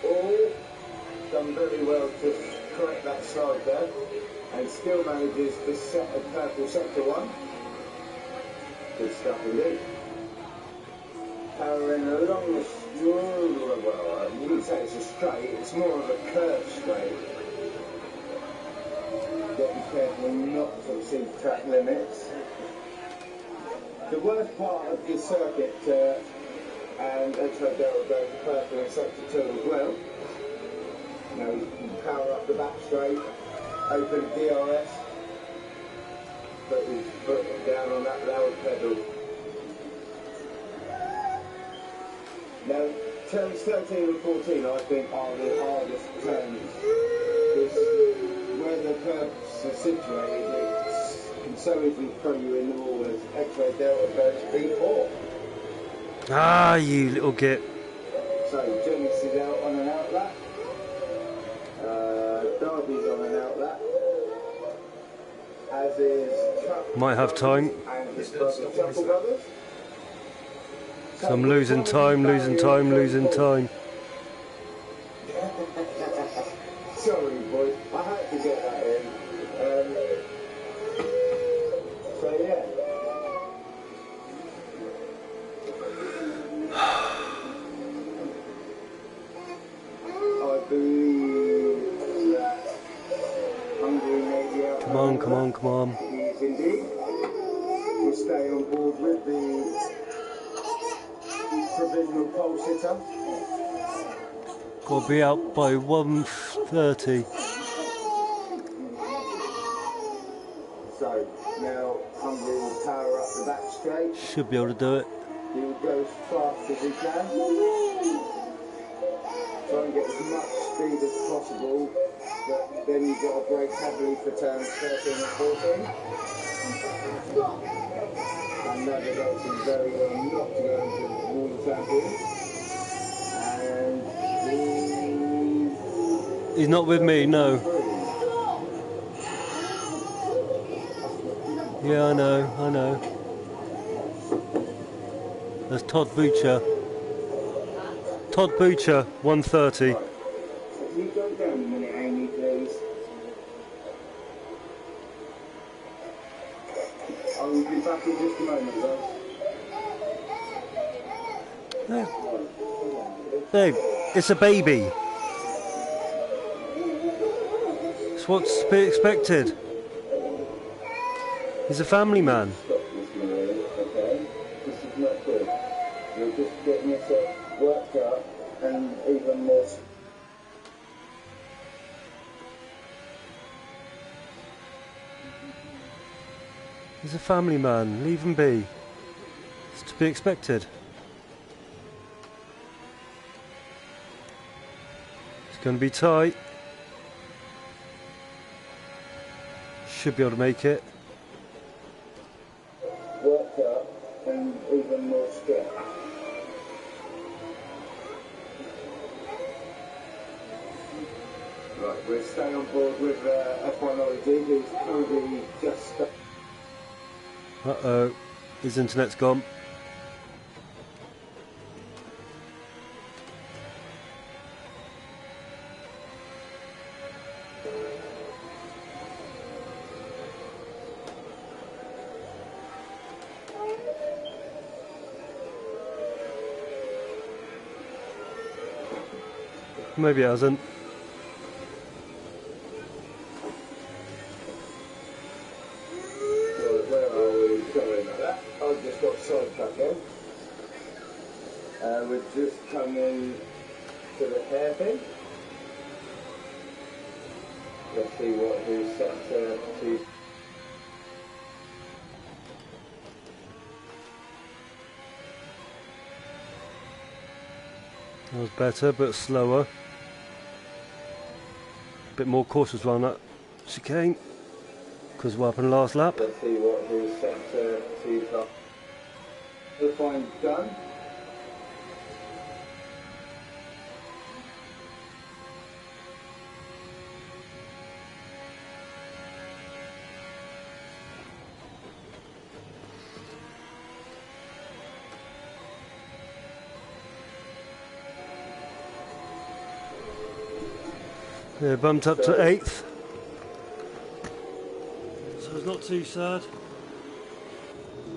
All done very well to correct that slide there, and still manages to set a purple sector 1. Good stuff indeed. Powering along the well, I wouldn't say it's a straight, it's more of a curved straight. Got to be careful not to exceed track limits. The worst part of this circuit, and X-Ray Delta goes to purple in sector 2 as well. Now you can power up the back straight, open DRS, put his foot down on that lower pedal. Now, turns 13 and 14 I think are the hardest turns, because where the curves are situated, it can so easily throw you in the wall as X-Ray Delta goes V4. Ah, you little git. So, Genesis is out on an outlet. Derby's on an outlet. As is Chuck. Might have time. And his brother Chuckle Brothers. So I'm losing time. Sorry, boys. I had to get that in. So, yeah. I believe that Hungary may be out. Come on. Yes, indeed. We'll stay on board with the provisional pole sitter. Got to be out by 1:30. So now Hungary will power up the back straight. Should be able to do it. He will go as fast as he can. Try and get as much speed as possible, but then you've got to brake heavily for turns 13 and 14. And navigating very well not to go into the water champion. And He's not with me, no. Yeah, I know. That's Todd Butcher. 1:30. Can you go down a minute, Amy, please? I will be back in just a moment, guys. Dave, it's a baby. It's what's to be expected. He's a family man. Stop this, Maria, okay? This is not good. You're just getting yourself worked up and even more. He's a family man. Leave him be. It's to be expected. It's going to be tight. Should be able to make it. Worked up and even more stressed. Right, we'll stay on board with F1 Origin, who's currently just... Uh-oh. His internet's gone. Maybe it hasn't. Where are we? Sorry about that. I've just got sidetracked then. We've just come in to the hairpin. Let's see what his sector to. That was better, but slower. A bit more cautious around that chicane, because what happened last lap. Let's see what he's set to find done. Yeah, bumped up to 8th. So it's not too sad.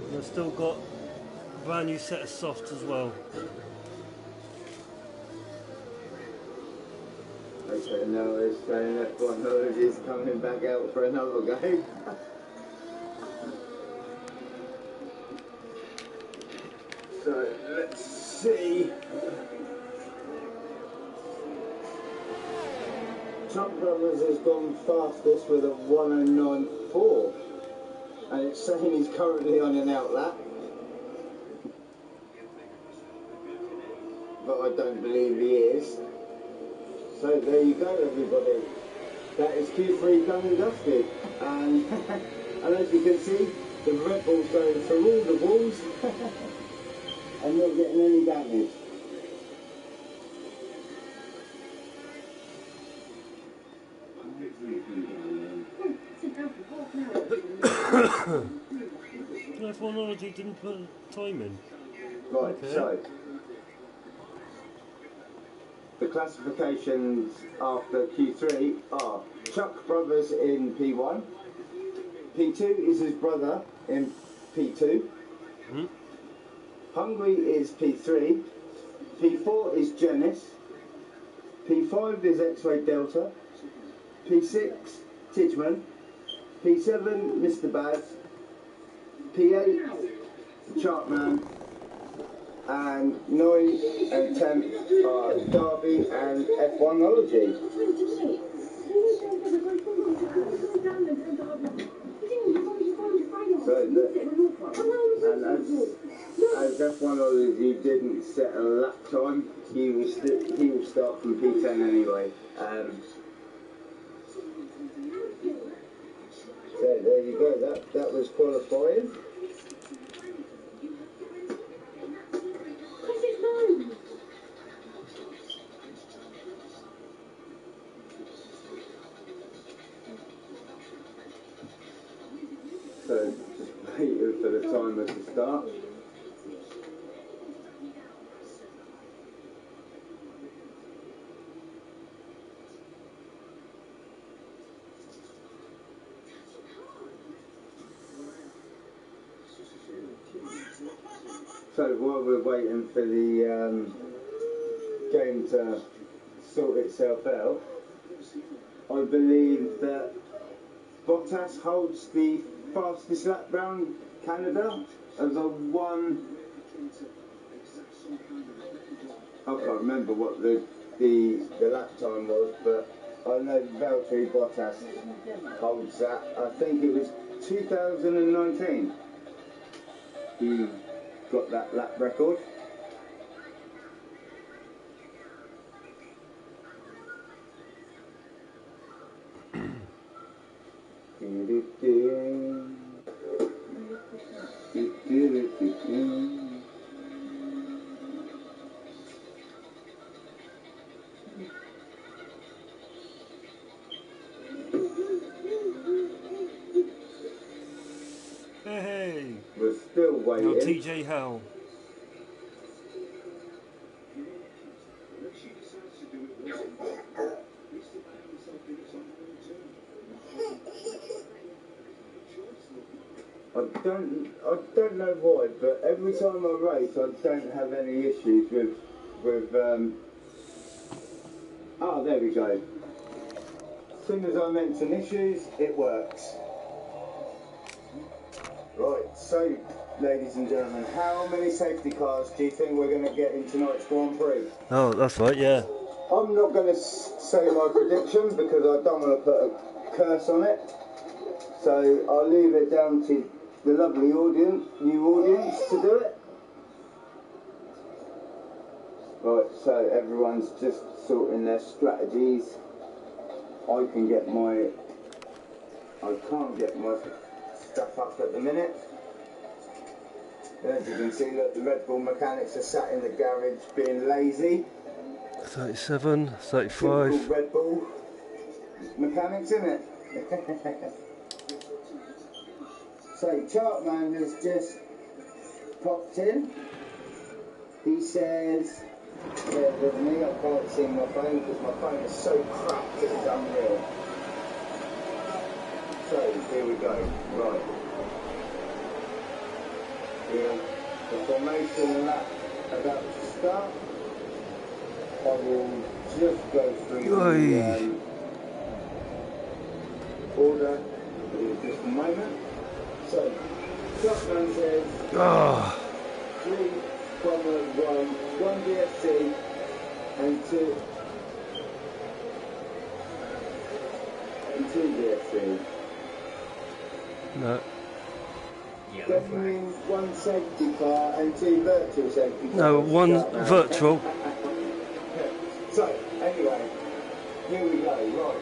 And I've still got a brand new set of softs as well. Okay, now it's saying F1 Knowledge is coming back out for another game. So let's see. Trump Brothers has gone fastest with a 109.4, and it's saying he's currently on an outlap, but I don't believe he is. So there you go, everybody. That is Q3 done and dusted, and and as you can see, the Red Bull's going through all the walls and not getting any damage. F1 didn't put time in. Right, Okay. so the classifications after Q3 are Chuck Brothers in P1, P2 is his brother in P2, Hungary is P3, P4 is Janice, P5 is X-Ray Delta, P6 Tidgeman, P7 Mr. Baz, P8 Chartman, and 9 and 10 are Derby and F1ology. So and as F1ology didn't set a lap time, he will start from P10 anyway. So there you go. That was qualifying. So just waiting for the timer to start. So while we're waiting for the game to sort itself out, I believe that Bottas holds the fastest lap round Canada as a I can't remember what the lap time was, but I know Valtteri Bottas holds that. I think it was 2019 he got that lap record. Hey! We're still waiting. No, TJ Hell. I don't know why, but every time I race, I don't have any issues with oh, there we go. As soon as I mention issues, it works. Right, so, ladies and gentlemen, how many safety cars do you think we're going to get in tonight's Grand Prix? Oh, that's right, yeah. I'm not going to say my prediction because I don't want to put a curse on it. So I'll leave it down to the lovely new audience to do it. Right, so everyone's just sorting their strategies. I can't get my stuff up at the minute. As you can see, look, the Red Bull mechanics are sat in the garage being lazy. 37, Typical 35. Red Bull mechanics, isn't it? So Chartman has just popped in. He says, bear with me, I can't see my phone because my phone is so cracked it's unreal. So here we go. Right. Here, the formation lap about to start. I will just go through the order in just a moment. So, Shotgun says 3, 1 DSC and 2 DSC. No. Definitely 1 safety car and 2 virtual safety cars. No, 1 virtual. So, anyway, here we go, right.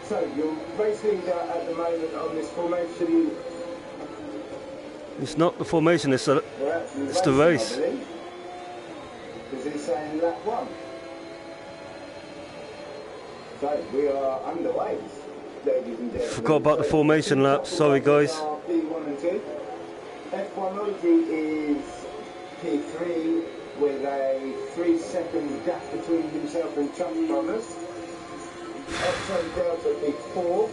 So, you're racing at the moment on this formation. It's not the formation, it's the race. Because it's saying lap 1. So, we are underway, ladies and gentlemen. Forgot about the formation laps, sorry guys. P1 and 2. F1 is P3 with a 3-second gap between himself and Chuck Thomas. X1 Delta P4.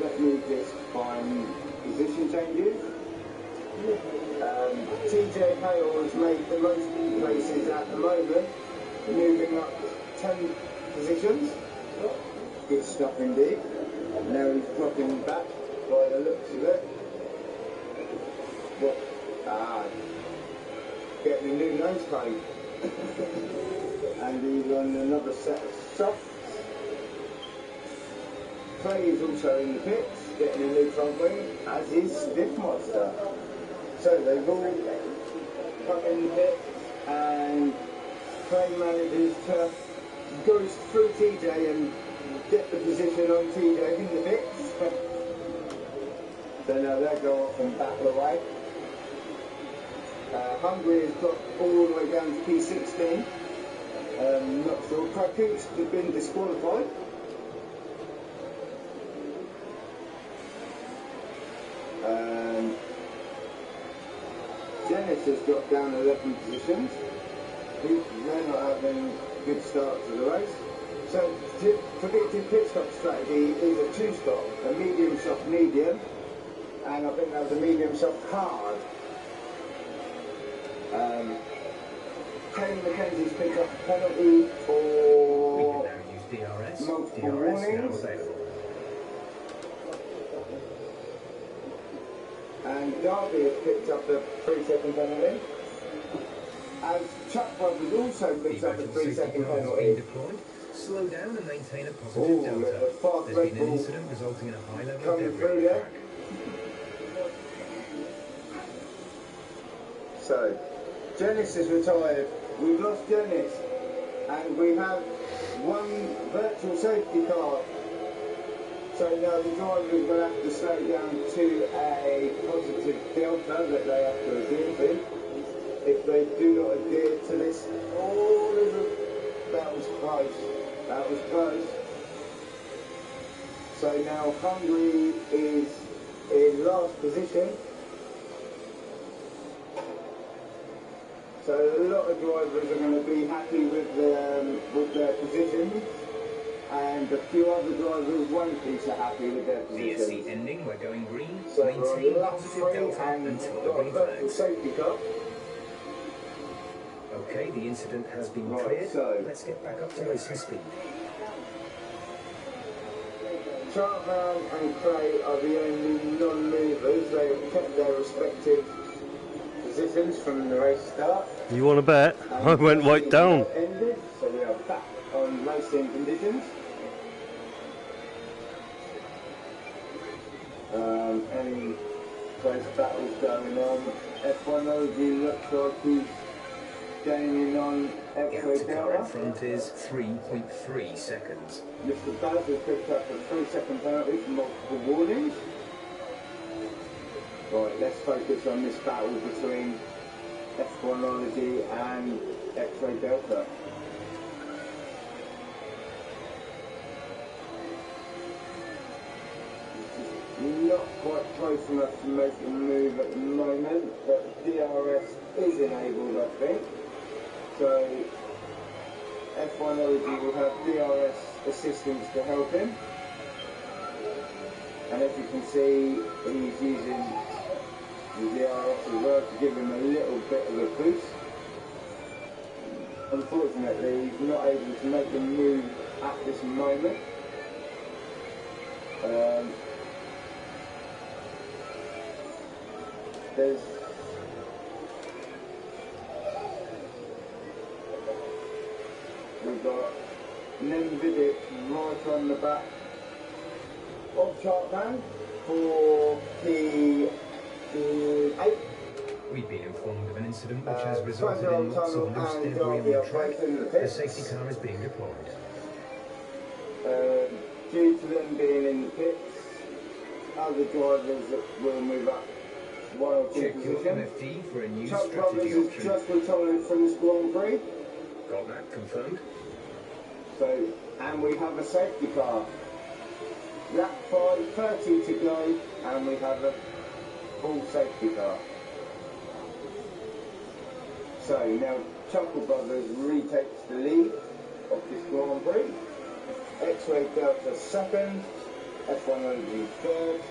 Let me just find position changes. TJ Hale has made the most races at the moment, moving up 10 positions. Good stuff indeed. Now he's dropping back by the looks of it. Getting a new nose cone. And he's on another set of softs. Clay is also in the pits, getting a new front wing, as is Stiffmaster. So they've all come in the pits, and Clay manages to go through TJ and get the position on TJ in the pits. So now they go off and battle away. Hungary has got all the way down to P16. Not sure. Krakut's has been disqualified. Dennis has dropped down 11 positions. They're not having a good start to the race. So, predicted pit stop strategy is a 2-stop, a medium, soft, medium, and I think that was a medium, soft, hard. Kenny McKenzie's picked up a penalty for multiple warnings. And Derby has picked up a 3-second penalty. And Chuck Brothers also picked up a 3-second penalty. Slow down and maintain a positive delta. There's been an incident resulting in a high level of debris on the track. So, Janice is retired. We've lost Janice. And we have 1 virtual safety car. So now the drivers will have to slow down to a positive delta that they have to adhere to. If they do not adhere to this, that was close. That was close. So now Hungary is in last position. So a lot of drivers are going to be happy with their positions. And a few other drivers won't be so happy with their positions. VSC ending, we're going green. So maintain we're on lap positive 3 delta and until the got a green virtual flags. safety car. Okay, the incident has been Right, cleared. so Let's get back up to racing speed. Chartman and Cray are the only non-movers. They have kept their respective positions from the race start. You want to bet? I went right down. Ended, so we are back on racing conditions. Any close battles going on. F1 OG looks like he's gaining on Gap X-Ray to car in Delta. front is 3.3 seconds. Mr. Baz has picked up a 3-second penalty for multiple warnings. Right, let's focus on this battle between F1ology and X-Ray Delta. Not quite close enough to make a move at the moment, but DRS is enabled, I think. So F1ology will have DRS assistance to help him. And as you can see, he's using the DRS as well to give him a little bit of a boost. Unfortunately, he's not able to make the move at this moment. We've got Nemvidic right on the back of Chartman for P8. We've been informed of an incident which has resulted in lots of loose debris on the track. The safety car is being deployed. Due to them being in the pits, other drivers will move up 1 or 2 Check your positions. MFD for a new Chuck Roberts strategy has option. just retired from this Grand Prix. Got that confirmed. So, and we have a safety car. Lap 5, 30 to go, and we have a full safety car. So now Chuckle Brothers retakes the lead of this Grand Prix. X-Ray Delta second, F1ology third,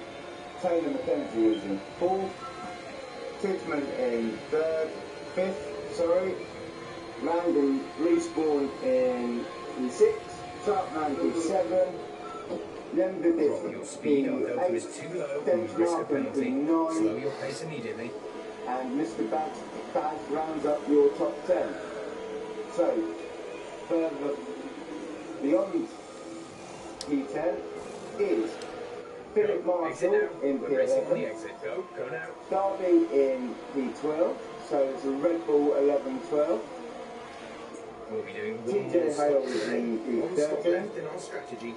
Taylor Mackenzie is in fourth, Titman in fifth, Random Respawn in sixth, Sharpman in seventh, Drop your Lembidic speed, in our delta is eighth, too low, Dennis you risk a Markham penalty. in Slow ninth, your pace immediately. and Mr. Baz rounds up your top 10. So, further beyond P10 is Philip Exit Marshall now. in We're racing on the P11, exit. Go now. Derby in P12, so it's a Red Bull 11-12, We'll be doing one TJ more stop Hales today. in One stop P13, left in our strategy.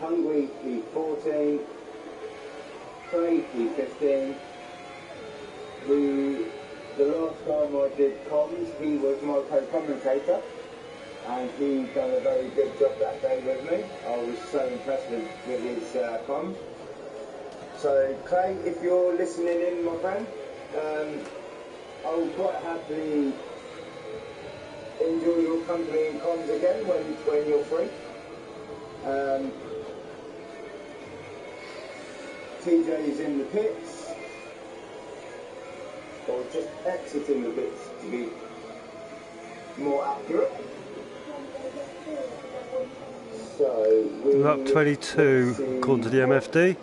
Hungary P14, Craig P15, who the last time I did comms, he was my co-commentator, and he done a very good job that day with me. I was so impressed with his comms. So Clay, if you're listening in, my friend, I will quite happily enjoy your company in comms again when you're free. TJ's in the pits, or just exiting the pits to be more accurate. So Lap 22, according to the MFD.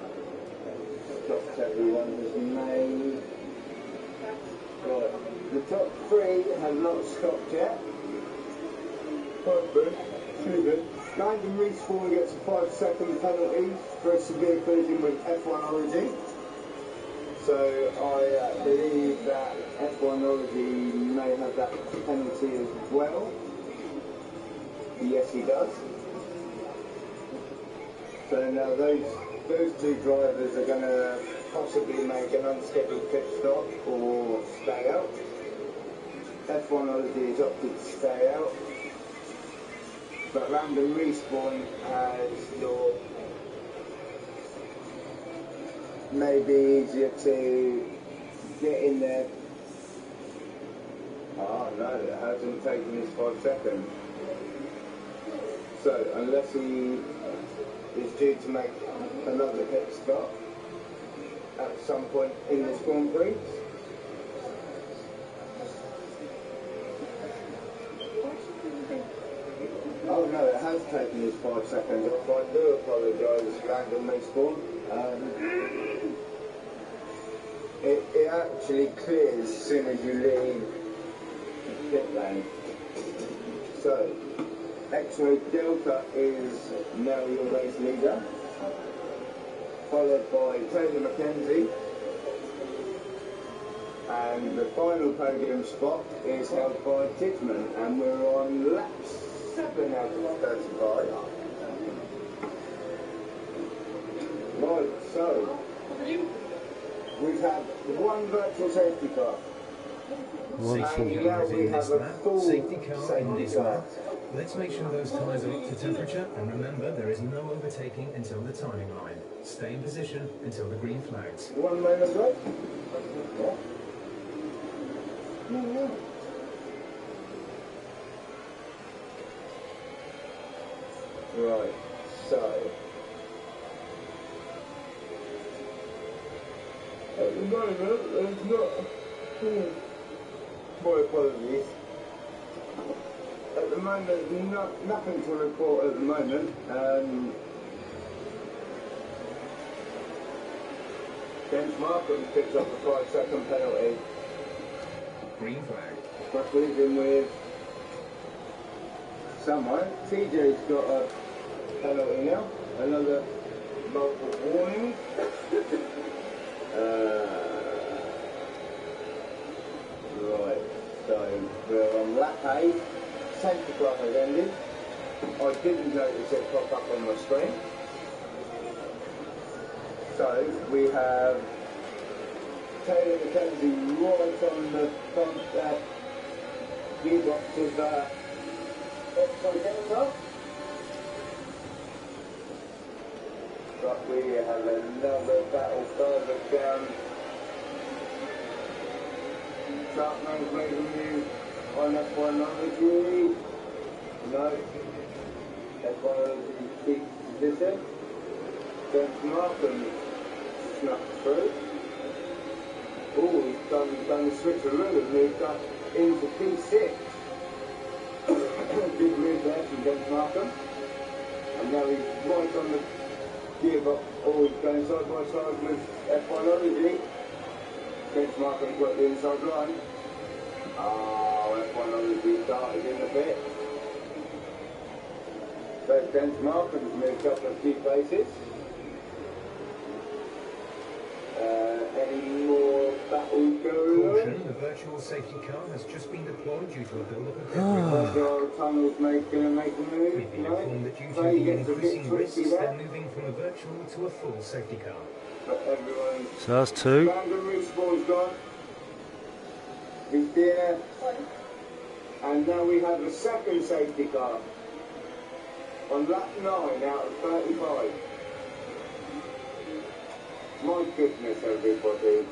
Stops everyone has made. Right, the top 3 have not stopped yet. Random Respawn gets a 5-second penalty for a severe collision with F1ology. So I believe that F1ology may have that penalty as well. Yes, he does. So now those 2 drivers are going to possibly make an unscheduled pit stop or stay out. F1ology has opted to stay out. But Random Respawn has your maybe easier to get in there. Oh no, it hasn't taken his 5 seconds. So unless he is due to make another pit stop at some point in this Grand Prix. Oh no, it has taken his 5 seconds off. I do apologise, Random Respawn. It actually clears as soon as you leave the pit lane. So, X-Ray Delta is now your race leader, followed by Taylor Mackenzie, And the final podium spot is held by Tidman, and we're on lap 7 out of 35. Right, so we've had one virtual safety car. Safety And car now is we in this have a lap. full Safety car in this car. lap. Let's make sure those tyres are up to temperature, and remember there is no overtaking until the timing line. Stay in position until the green flags. 1 minus left. Right, so at the moment there's not my apologies. At the moment there's nothing to report at the moment. James Markham picks up a 5-second penalty. Green flag. But leaving with someone. TJ's got a penalty now. Another multiple warning. Right, so we're on lap 8. Safety car has ended. I didn't notice it pop up on my screen. So we have Taylor McKenzie right on the front gearbox of X-Denver. But we have another battle further down. Sharkman's made a move on F1 No. F1 keeps position. James Markham snuck through. Oh, he's done the switcheroo and moved up into P6. Big move there from James Markham. And now he's right on the gearbox. Oh, he's going side by side with F1 isn't he? James Markham's got the inside line. Oh, F1 obviously started in a bit. So James Markham's moved up a few places. Any more battles going on? Caution, the virtual safety car has just been deployed due to a build-up of debris. Tunnels going to make a move. We've been informed that due to They the get a bit increasing risks, tricky they're there. moving from a virtual to a full safety car. But everyone's So that's 2. Brandon Respawn's gone. He's there. And now we have a second safety car on lap 9 out of 35. My goodness, everybody.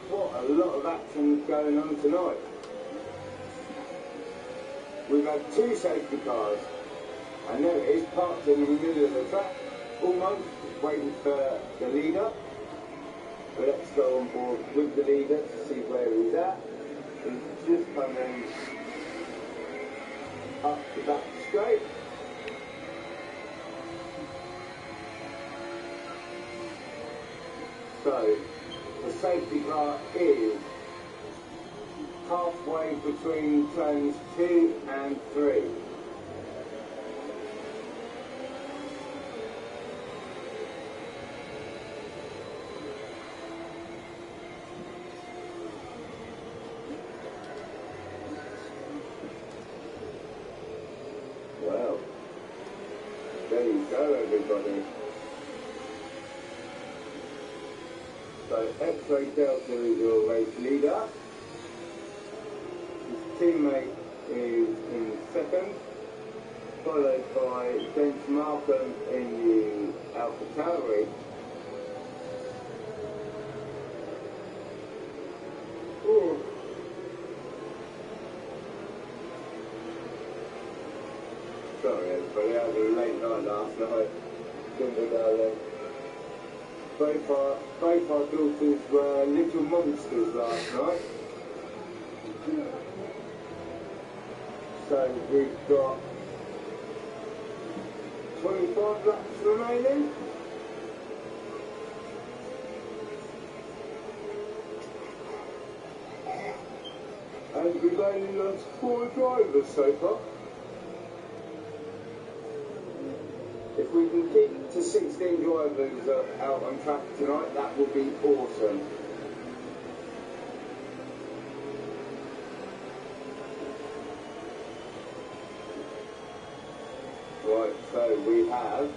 What a lot of action going on tonight. We've had 2 safety cars. And there it is, parked in the middle of the track, almost waiting for the leader. But let's go on board with the leader to see where he's at. He's just coming up the back straight. So, the safety car is halfway between turns 2 and 3. Well, there you go, everybody. So X-Ray Delta is your race leader. His teammate is in second, followed by James Markham in the Alpha Tauri. Ooh. Sorry everybody, I had a late night last night. Couldn't go down there. Both our daughters were little monsters last night. So we've got 25 laps remaining. And we've only lost 4 drivers so far. If we can keep to 16 drivers out on track tonight, that would be awesome. Right, so we have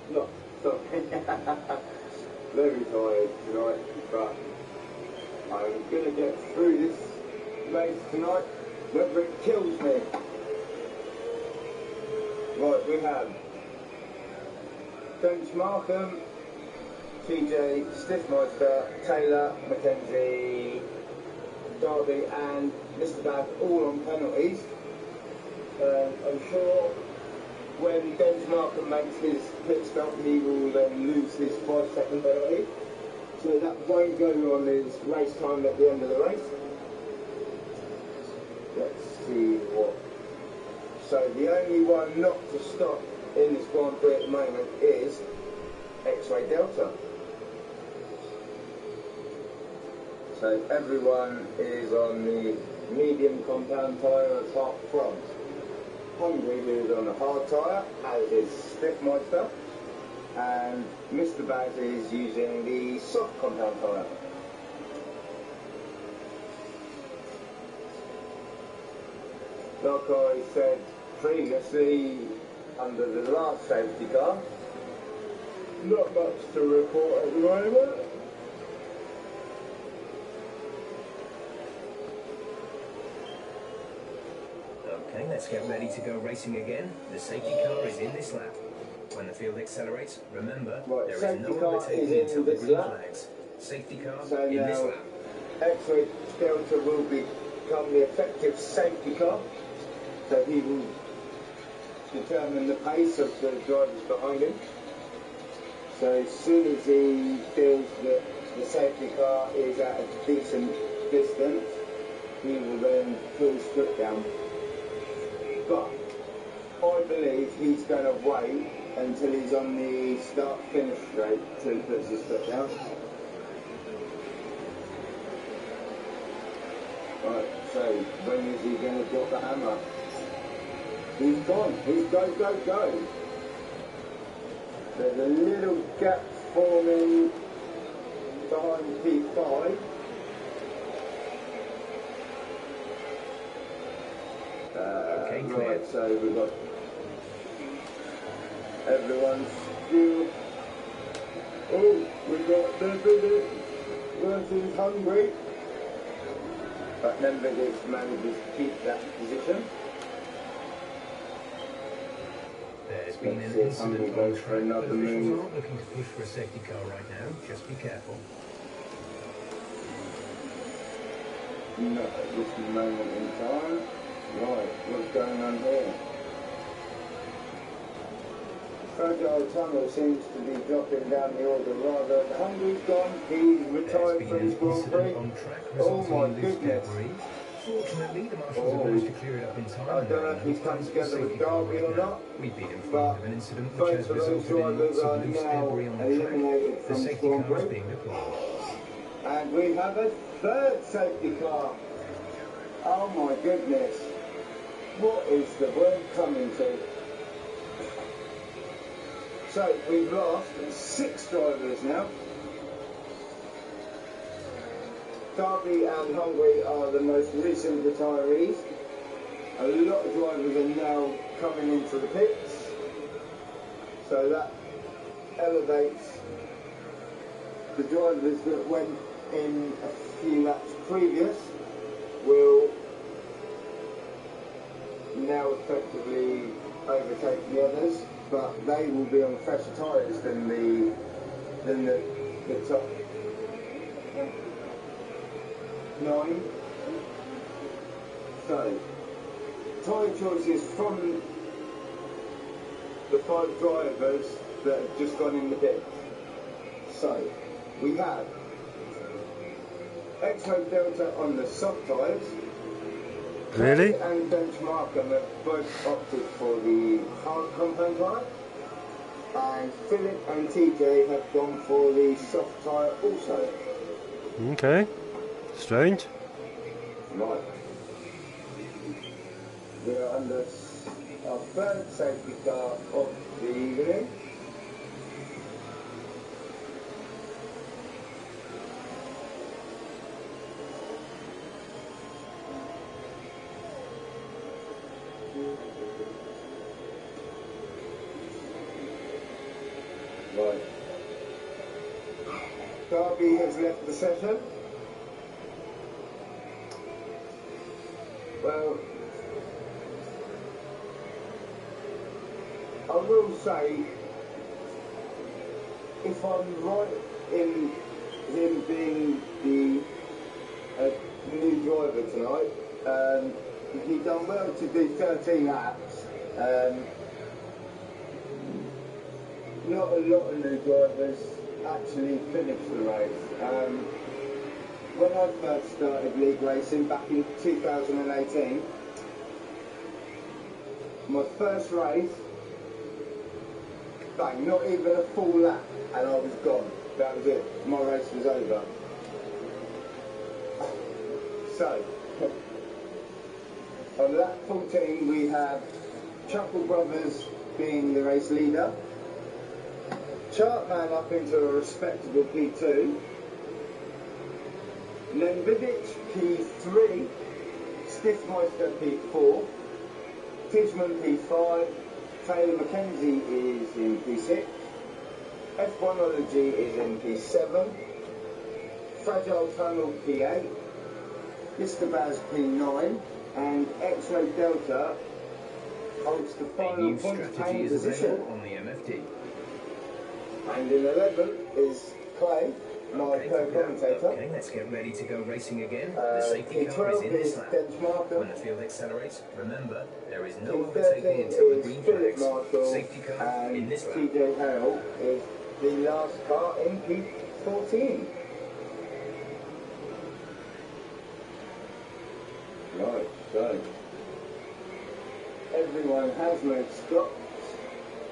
no, sorry. Very tired tonight, but I'm going to get through this race tonight, whether it kills me. Right, we have Bench Markham, TJ, Stiffmeister, Taylor, Mackenzie, Derby and Mr. Bag all on penalties. I'm sure when Benj Markham makes his pit stop, he will then lose his 5-second penalty. So that won't go on his race time at the end of the race. Let's see what. So the only one not to stop in this Grand Prix at the moment is X-Ray Delta. So everyone is on the medium compound tyre apart from Hungary, who is on the hard tyre, as is Stiffmeister, and Mr. Baz is using the soft compound tyre. Like I said previously, under the last safety car, not much to report at the moment. Okay, let's get ready to go racing again. The safety car is in this lap. When the field accelerates, remember, there is no overtaking until the green flags. Safety car in this lap. X-Ray Delta will become the effective safety car, so he will determine the pace of the drivers behind him. So as soon as he feels that the safety car is at a decent distance, he will then put his foot down. But I believe he's going to wait until he's on the start-finish straight till he puts his foot down. Right, so when is he going to drop the hammer? He's gone. He's go, go, go. There's a little gap forming behind P5. Okay, clear. Right, so we've got everyone still. Oh, we've got Nemvedic versus Hungary. But Nemvedic manages to keep that position. There's been an incident on track, but officials aren't looking to push for a safety car right now. Just be careful. Not at this moment in time. Right, what's going on here? Fragile Tunnel seems to be dropping down the order rather. Hungary's gone, he's retired from his Grand Prix. Oh my goodness. Fortunately, the marshals have managed to clear it up in time. I don't know if he's come together with Derby or not. We've been informed of an incident which has resulted in lots of loose debris on the track. The safety car is being deployed. And we have a third safety car. Oh my goodness. What is the world coming to? So we've lost 6 drivers now. Derby and Hungary are the most recent retirees. A lot of drivers are now coming into the pits. So that elevates the drivers that went in a few laps previous will now effectively overtake the others, but they will be on fresher tyres than the top 9. So tyre choices from the 5 drivers that have just gone in the pit. So we have X-Ray Delta on the soft tyres. Really? And Bench Markham have both opted for the hard compound tyre. And Philip and TJ have gone for the soft tyre also. Okay. Strange. Right. We are under our third safety car of the evening. Right. Darby has left the session. Well, I will say, if I'm right in him being the new driver tonight, he done well to do 13 laps. Not a lot of new drivers actually finished the race. When I first started league racing back in 2018, my first race, bang, not even a full lap, and I was gone. That was it. My race was over. So, on lap 14 we have Chuckle Brothers being the race leader, Chartman up into a respectable P2, Nembidic P3, Stiffmeister P4, Tishman P5, Taylor Mackenzie is in P6, F1ology is in P7, Fragile Tunnel P8, Istabaz P9, and X-Ray Delta holds the final point paying position. On the MFD. And in 11 is Clay, my co-commentator. Okay, let's get ready to go racing again. The safety car is in this lap. When the field accelerates, remember, there is no overtaking until the green flags. Safety car in this lap. TJ Hale is the last car in P14. Right, so everyone has made stops,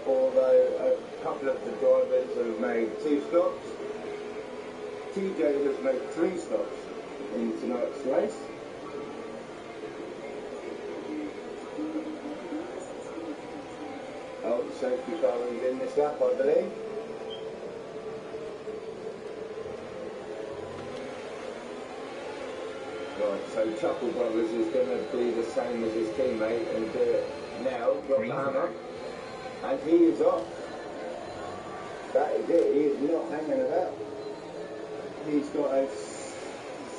although a couple of the drivers have made 2 stops. TJ has made 3 stops in tonight's race. Oh, the safety car is in this lap, I believe. Right, so Chuckle Brothers is going to be the same as his teammate and do it now, drop the hammer, and he is off. That is it, he is not hanging about. He's got a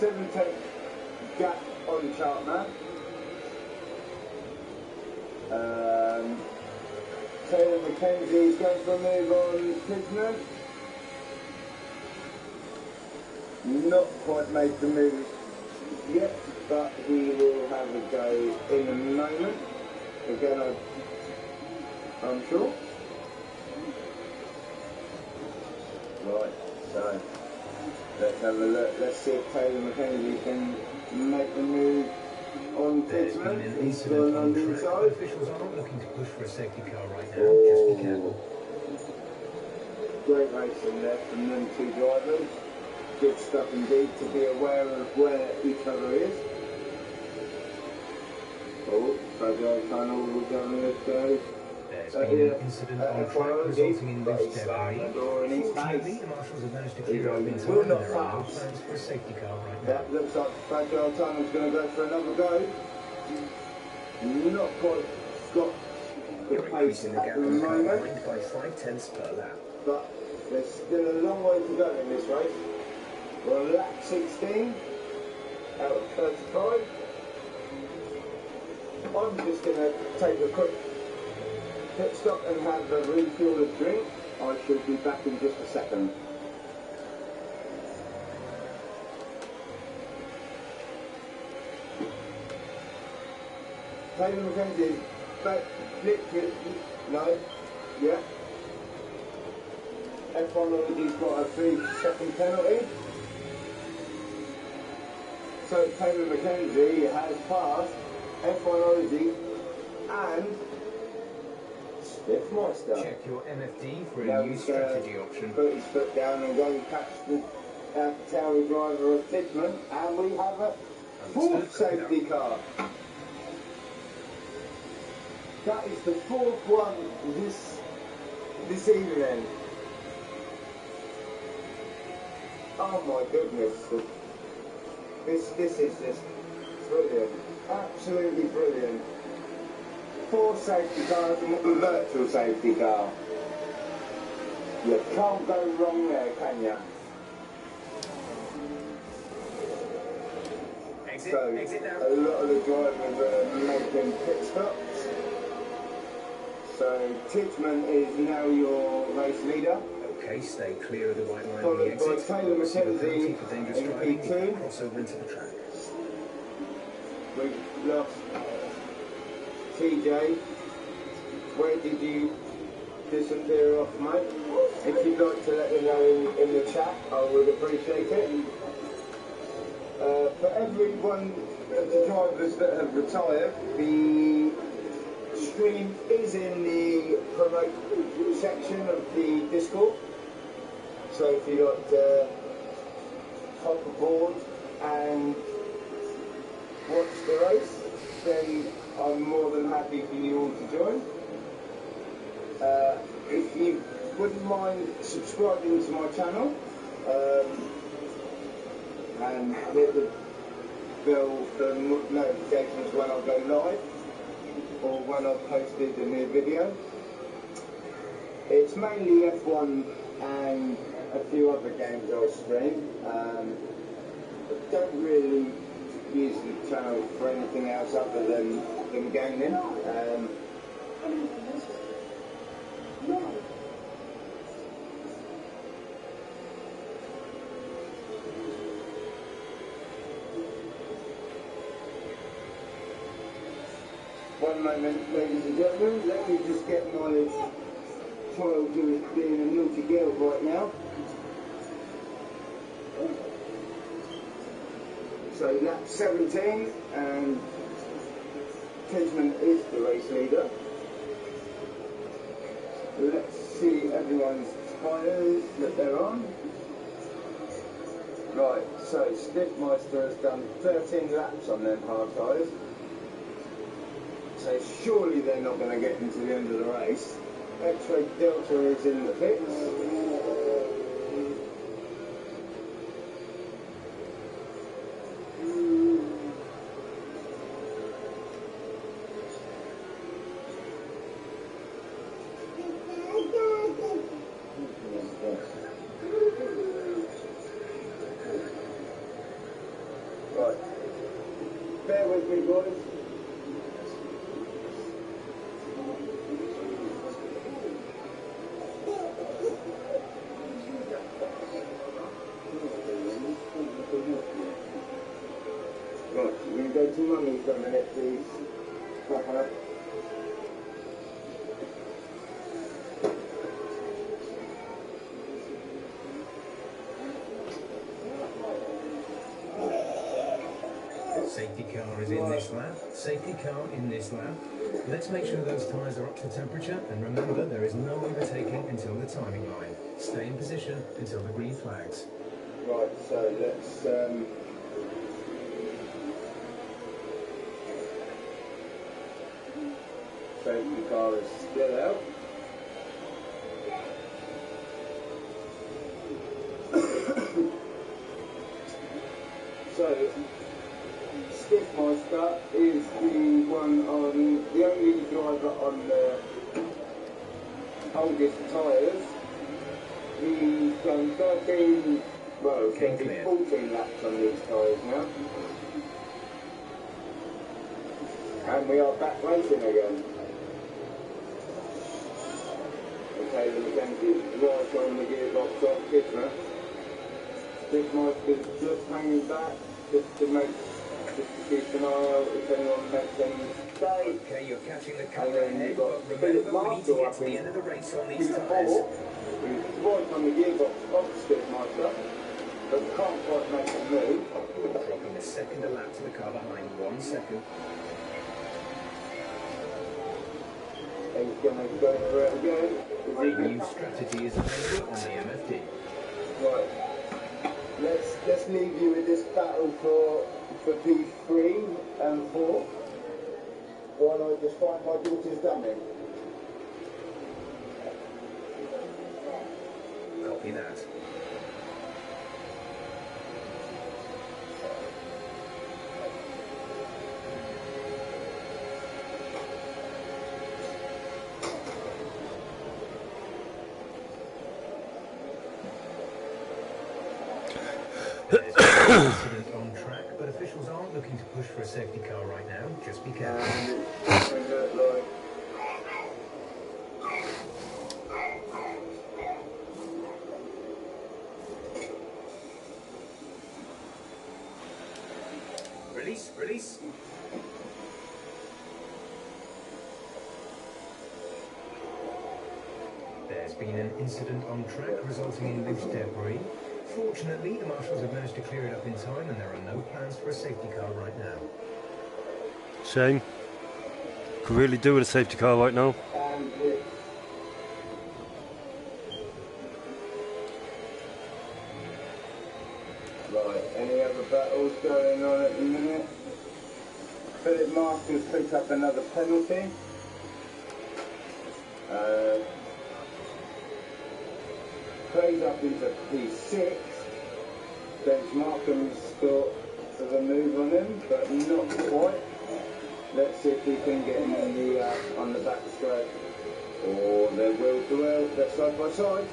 7-10 gap on Chartman. Taylor Mackenzie is going for a move on Pidman. Not quite made the move yet, but he will have a go in a moment. Again, I'm sure. Right, so let's have a look. Let's see if Taylor Mackenzie can make the move on Pidman. He's still on the inside. Officials aren't looking to push for a safety car right now. Just be careful. Great racing there from them 2 drivers. Good stuff indeed to be aware of where each other is. Oh, Fragile Tunnel will go on this go. There's been an incident on track resulting in loose debris. Fortunately, the marshals have managed to clear up in time and there are no plans for a safety car right now. That looks like Fragile Tunnel's going to go for another go. Not quite got the pace at the moment, by 5/10 per lap. but there's still a long way to go in this race. We're on lap 16 out of 35. I'm just going to take a quick pit stop and have a refuel of drink. I should be back in just a second. Taylor Mackenzie, back, no, yeah. F1ology's got a 3-second penalty. So Taylor Mackenzie has passed F1ology and Stiffmeister. Check your MFD for a new strategy option. Put his foot down and go and catch the tail driver of Tidman, and we have a 4th safety car. That is the 4th one this evening. Oh my goodness. This is just brilliant. Absolutely brilliant. 4 safety cars and a virtual safety car. You can't go wrong there, can you? Exit now. A lot of the drivers are making pit stops. So Titchman is now your race leader. Okay, stay clear of the white line on the Followed by exit. Taylor Receive a McKenzie penalty for dangerous in driving. P2. Cross over into the track. We've lost TJ. Where did you disappear off, mate? If you'd like to let me know in the chat, I would appreciate it. For every one of the drivers that have retired, the stream is in the promote section of the Discord. So if you'd like to hop aboard and watch the race, then I'm more than happy for you all to join. If you wouldn't mind subscribing to my channel and hit the bell for notifications when I go live or when I've posted a new video. It's mainly F1 and a few other games I'll stream. I don't really use the channel for anything else other than gaming. One moment, ladies and gentlemen, let me just get my child who is being a naughty girl right now. So that's 17, and Titchman is the race leader. Let's see everyone's tyres that they're on. Right, so Stiffmeister has done 13 laps on them hard tyres. So surely they're not going to get into the end of the race. X-Ray Delta is in the pits. Right. Bear with me, boys. Right, we're going to go to Mummy for a minute, please. Safety car is in this lap. Safety car in this lap. Let's make sure those tyres are up to temperature, and remember there is no overtaking until the timing line. Stay in position until the green flags. Right, so let's safety car is still out. So Stiffmeister is the only driver on the oldest tyres. He's done 13, well, it's going to be 14 laps on these tyres now. And we are back racing again. Okay, the McKenzie's right on the gearbox off Kidner. Stiffmeister's just hanging back, just to keep an eye out if anyone makes any mistakes. Okay, you're catching the colour ahead, but remember we need to get to the end of the race on these tyres. He's right on the gearbox of Stiffmeister, but can't quite make a move. Dropping a second a lap to the car behind, 1 second. He's going to go for it again. A new strategy is available on the MFD. Right. Let's leave you with this battle for P3 and 4. While I just find my daughter's dummy. Copy that. There's been an incident on track, but officials aren't looking to push for a safety car right now. Just be careful. Release, release. There's been an incident on track resulting in loose debris. Fortunately, the marshals have managed to clear it up in time and there are no plans for a safety car right now. Shame. Could really do with a safety car right now. Right, any other battles going on at the minute? Philip Marshall's picked up another penalty. Plays up into P6. Bench Markham's got the move on him, but not quite. Let's see if we can get him on the back straight. Or they will duel, they're side by side.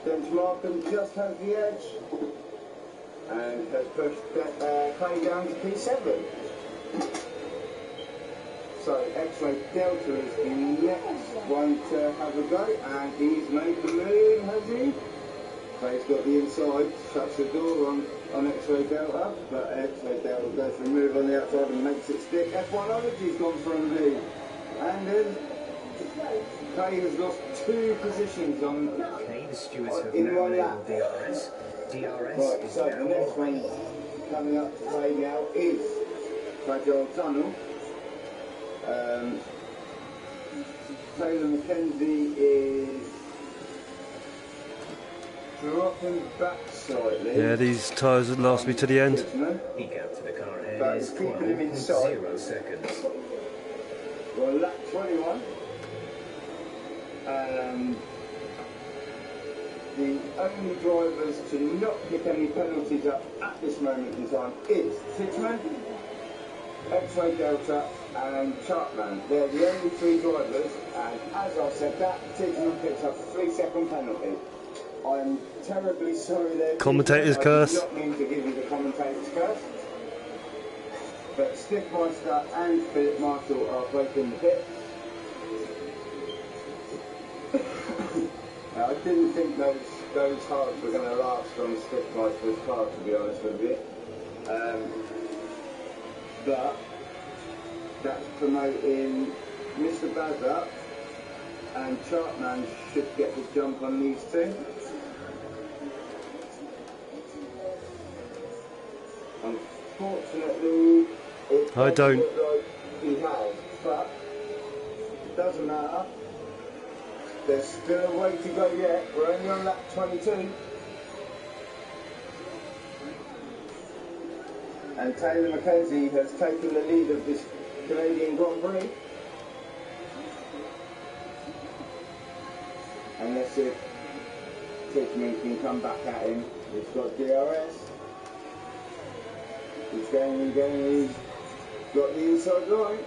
Bench Markham just has the edge and has pushed Clay down to P7. So X-Ray Delta is the next one to have a go, and he's made the move, has he? Clay's got the inside, shuts the door on X-Ray Delta, but X-Ray Delta goes for a move on the outside and makes it stick. F1ology's gone for a move, and Clay has lost 2 positions on Okay, the stewards have in now one lap. labelled DRS. DRS Right, is so now the next one coming up to play now is Fragile Tunnel. Taylor McKenzie is dropping back slightly. Yeah, these tyres would last me to the end. He gap to the car ahead But is it's keeping him inside. 12.0 seconds. Well, lap 21. The only drivers to not pick any penalties up at this moment in time is Titchman, X-Ray Delta and Chartman. They're the only 3 drivers, and as I said that, Titchman picks up a 3-second penalty. I'm terribly sorry there. Commentator's curse. I did not mean to give you the commentator's curse. But Stiffmeister and Philip Marshall are both in the pit. I didn't think those halves were going to last on Stiffmeister's car, to be honest with you. But that's promoting Mr. Bazza, and Chartman should get the jump on these 2. Unfortunately, it I don't. look like he has, but it doesn't matter. There's still a way to go yet. We're only on lap 22. And Taylor McKenzie has taken the lead of this Canadian Grand Prix. And let's see if Titchman can come back at him. He's got DRS. He's going, he's got the inside line.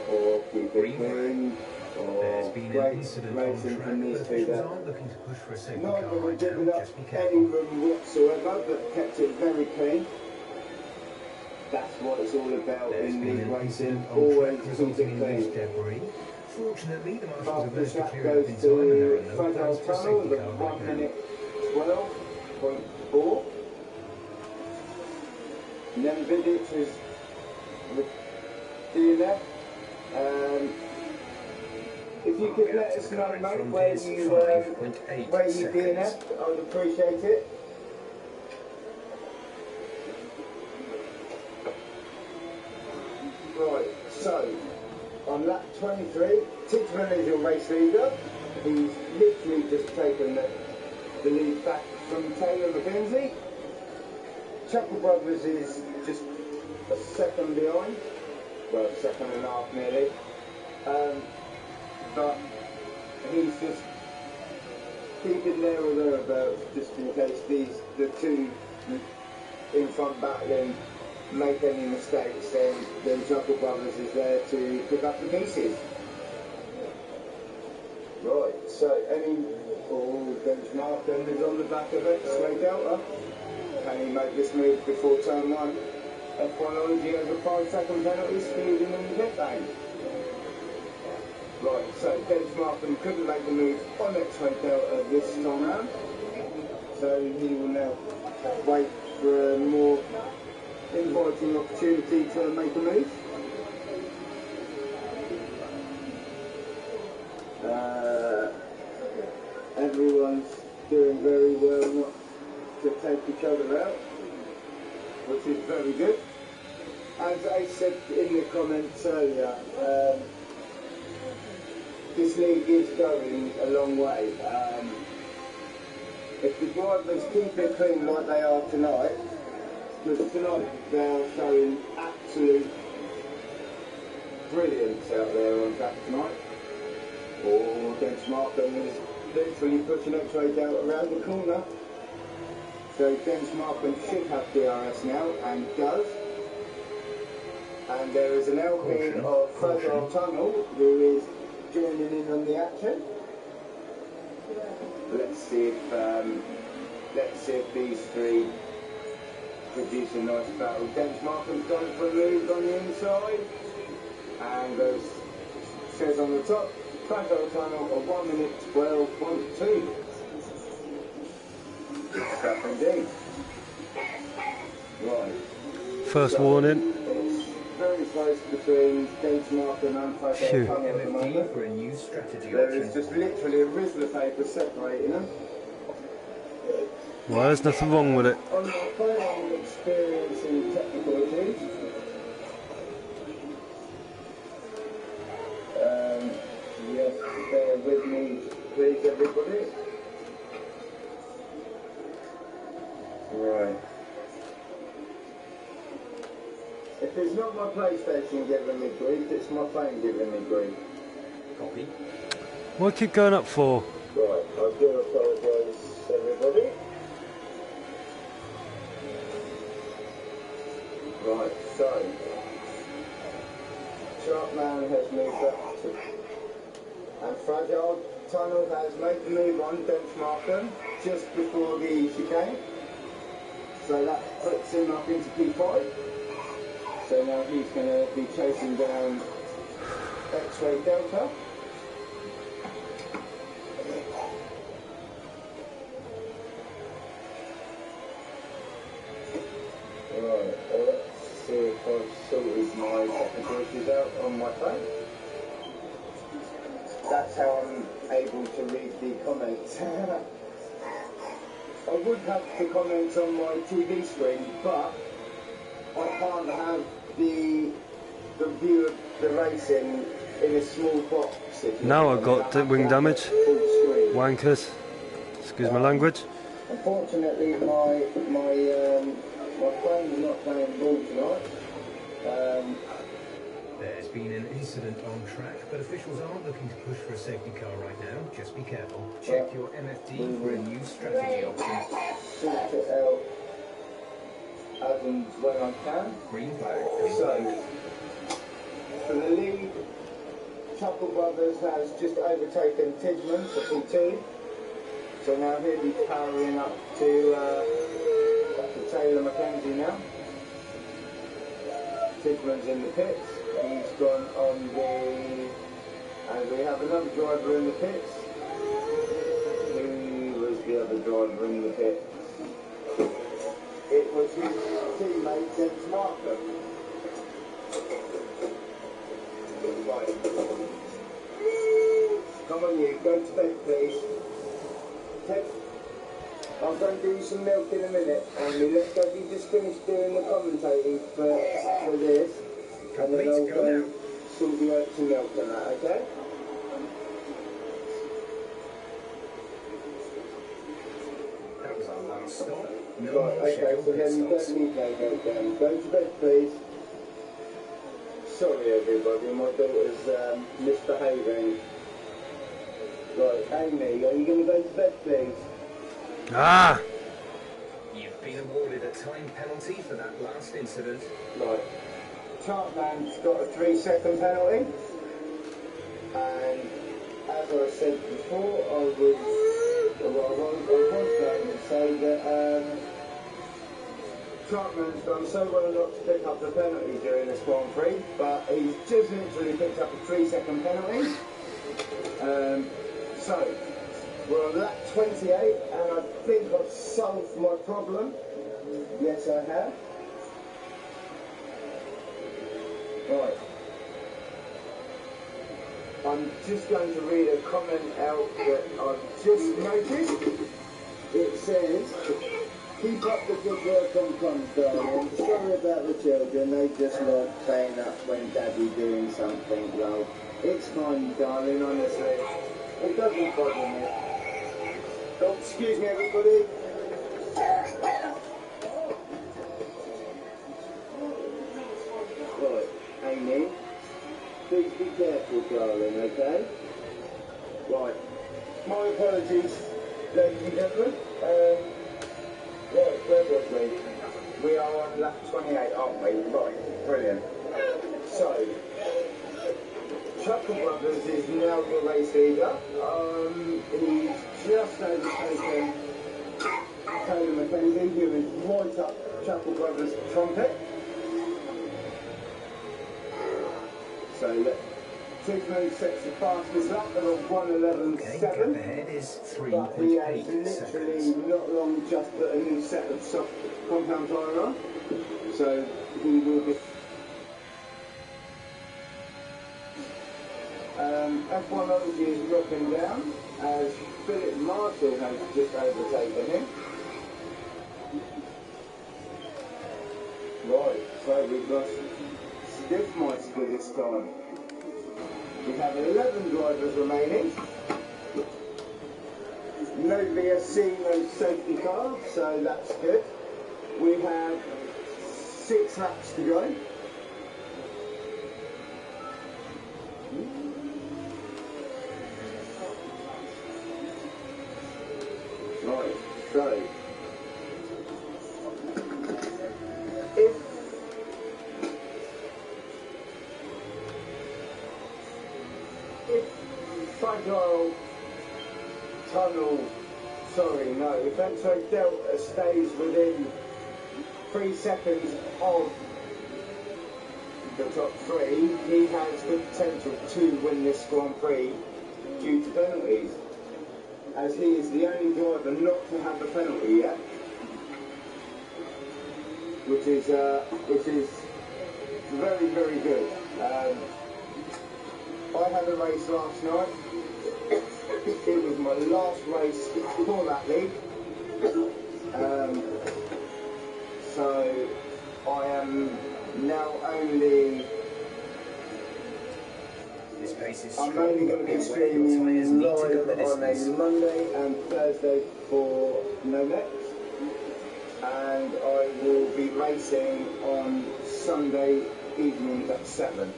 Or keep it clean. There's been an incident on track, but officials aren't looking to push for a safety car Not going right to give now. it up Just be any careful. room whatsoever, but kept it very clean. That's what it's all about There's in been these an racing. incident on Always track keep resulting it in clean. loose debris. Fortunately, the marshals have After managed to that clear it up goes in time and there to are no Fragile plans for a Tunnel, safety the car 1 right now. minute 12.4. Nemvidic is with DNF. If you could let us know, mate, where you DNF'd, I would appreciate it. Right, so on lap 23, Titchman is your race leader. He's literally just taken the lead back from Taylor McKenzie. Chuckle Brothers is just a second behind, well, 1.5 seconds nearly. But he's just keeping there or thereabouts, just in case the 2 in front battling make any mistakes, then Chuckle Brothers is there to pick up the pieces. Right, so benchmark is on the back of it, X-Ray Delta. can he make this move before turn 1? F1 has a 5-second penalty, speeding in the pit lane. Right, so Dennis Markham couldn't make the move on X-Ray Delta this time round, so he will now wait for a more inviting opportunity to make a move. Everyone's doing very well not to take each other out, which is very good. As I said in the comments earlier, this league is going a long way. If the drivers keep it clean like they are tonight, because tonight they are showing absolute brilliance out there on track tonight. Oh, Dennis Markham is literally pushing X-Ray Delta around the corner. So Dennis Markham should have DRS now, and does. And there is an Alpine of Fragile Tunnel who is joining in on the action. Let's see if these three produce a nice battle. Dennis Markham's gone for a move on the inside, and as says on the top, Fragile Tunnel of 1 minute 12.2. Good stuff indeed. Right. First warning. It's very close between Dennis Markham and Fragile Tunnel at the moment. For a new strategy There option. is just literally a rizzler paper separating them. Well, there's nothing wrong with it. On my phone, I'm experiencing technical issues. Yes, bear with me, please, everybody. Right. If it's not my PlayStation giving me grief, it's my phone giving me grief. Copy. What keep going up for? Right, I do apologise, everybody. Right, so Sharpman has moved up to, and Fragile Tunnel has made the move on Dennis Markham just before the chicane. So that puts him up into P5. So now he's going to be chasing down X-Ray Delta. Right, let's see if I've sorted my technical issues out on my phone. That's how I'm able to read the comments. I would have the comments on my TV screen, but I can't have the view of the racing in a small box. Now I've got wing damage. Wankers. Excuse my language. Unfortunately, my phone is not playing ball tonight. There's been an incident on track, but officials aren't looking to push for a safety car right now. Just be careful. Check your MFD for a new strategy option. Sort it out as and when I can. Green flag. So, for the lead, Chuckle Brothers has just overtaken Tidman for P2. So now he'll be powering up to Taylor Mackenzie now. Tidman's in the pits. He's gone on the... And we have another driver in the pits. Who was the other driver in the pits? It was his teammate, Dennis Markham. Right. Come on you, go to bed please. I'll go and do you some milk in a minute, Andy. Let's go, you just finished doing the commentating for this, and then I'll go and sort you out some milk and that, okay? That was our last stop. No Right, more okay, scheduled so pit then you stops. don't need no milk then. Go to bed please. Sorry everybody, my daughter's misbehaving. Right, Amy, are you going to go to bed please? Ah! You've been awarded a time penalty for that last incident. Right. Chartman's got a 3-second penalty. And as I said before, I was going to say that Chartman's done so well not to pick up the penalty during this Grand Prix, but he's just literally picked up a 3-second penalty. So, we're on lap 28, and I think I've solved my problem. Yes, I have. Right. I'm just going to read a comment out that I've just noticed. It says, keep up the good work on comms, darling. Sorry about the children, they just like playing up when Daddy doing something. Well, it's fine, darling, honestly. It doesn't bother me. Oh, excuse me, everybody. Right, Amy. Please be careful, darling, okay? Right. My apologies, ladies and gentlemen. Right, where was we? We are on lap 28, aren't we? Right, brilliant. So, Chuckle Brothers is now the race leader. He's just overtaken Taylor Mackenzie, who is right up Chuckle Brothers' trumpet. So, Tickman sets the fastest lap at a 1:11.7. Gap ahead is 3.8 but he has literally seconds. not long just put a new set of soft compound tyre on. So, he will be... F1 Orange is dropping down as Philip Marshall has just overtaken him. Right, so we've got Stiffmeister this time. We have 11 drivers remaining. No VSC, no safety car, so that's good. We have 6 laps to go. Right, so if Fragile Tunnel, if X-Ray Delta stays within 3 seconds of the top 3, he has the potential to win this Grand Prix due to penalties, as he is the only driver not to have a penalty yet, which is very, very good. I had a race last night. It was my last race for that league. So I am now only... I'm only going to be streaming live on a Monday and Thursday for Nomex, and I will be racing on Sunday evenings at 7.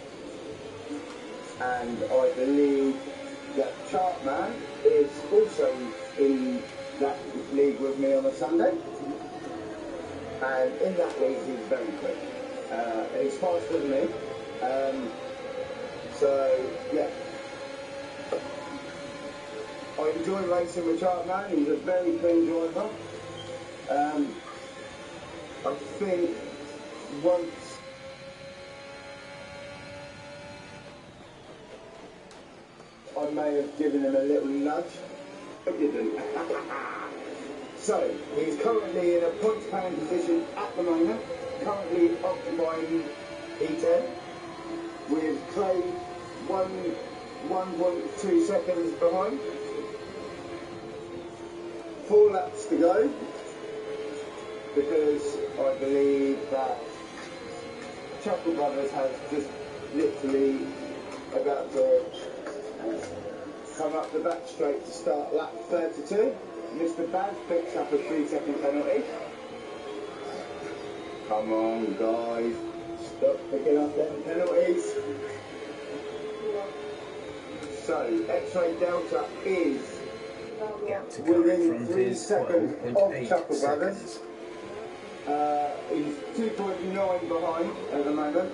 And I believe that Chartman is also in that league with me on a Sunday, and in that league he's very quick. He's faster than me. So, yeah. I enjoy racing with Chartman. He's a very clean driver. I think once I may have given him a little nudge. I didn't. So, he's currently in a points-paying position at the moment, currently occupying E10, with Clay 1.2 seconds behind. 4 laps to go, because I believe that Chuckle Brothers has just literally about to come up the back straight to start lap 32. Mr. Badge picks up a 3-second penalty. Come on, guys. Stop picking up them penalties. So, X-Ray Delta is within 3 seconds of Chuckle Brothers. He's 2.9 behind at the moment,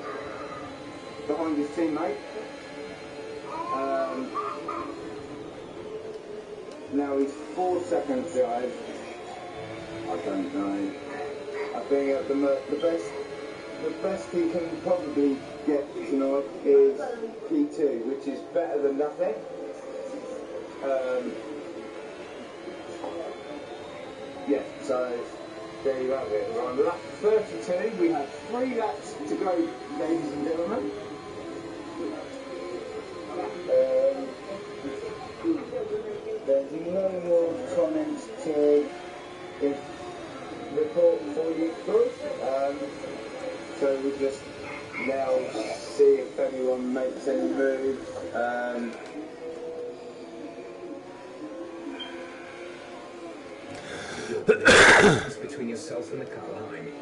behind his teammate. Now he's 4 seconds behind. I don't know. I being at the best he can probably get tonight is P2, which is better than nothing. Yeah, so there you have it. We're on lap 32. We have 3 laps to go, ladies and gentlemen. There's no more comments to report for you guys. So we'll just now see if anyone makes any moves. Between yourself and the car behind you.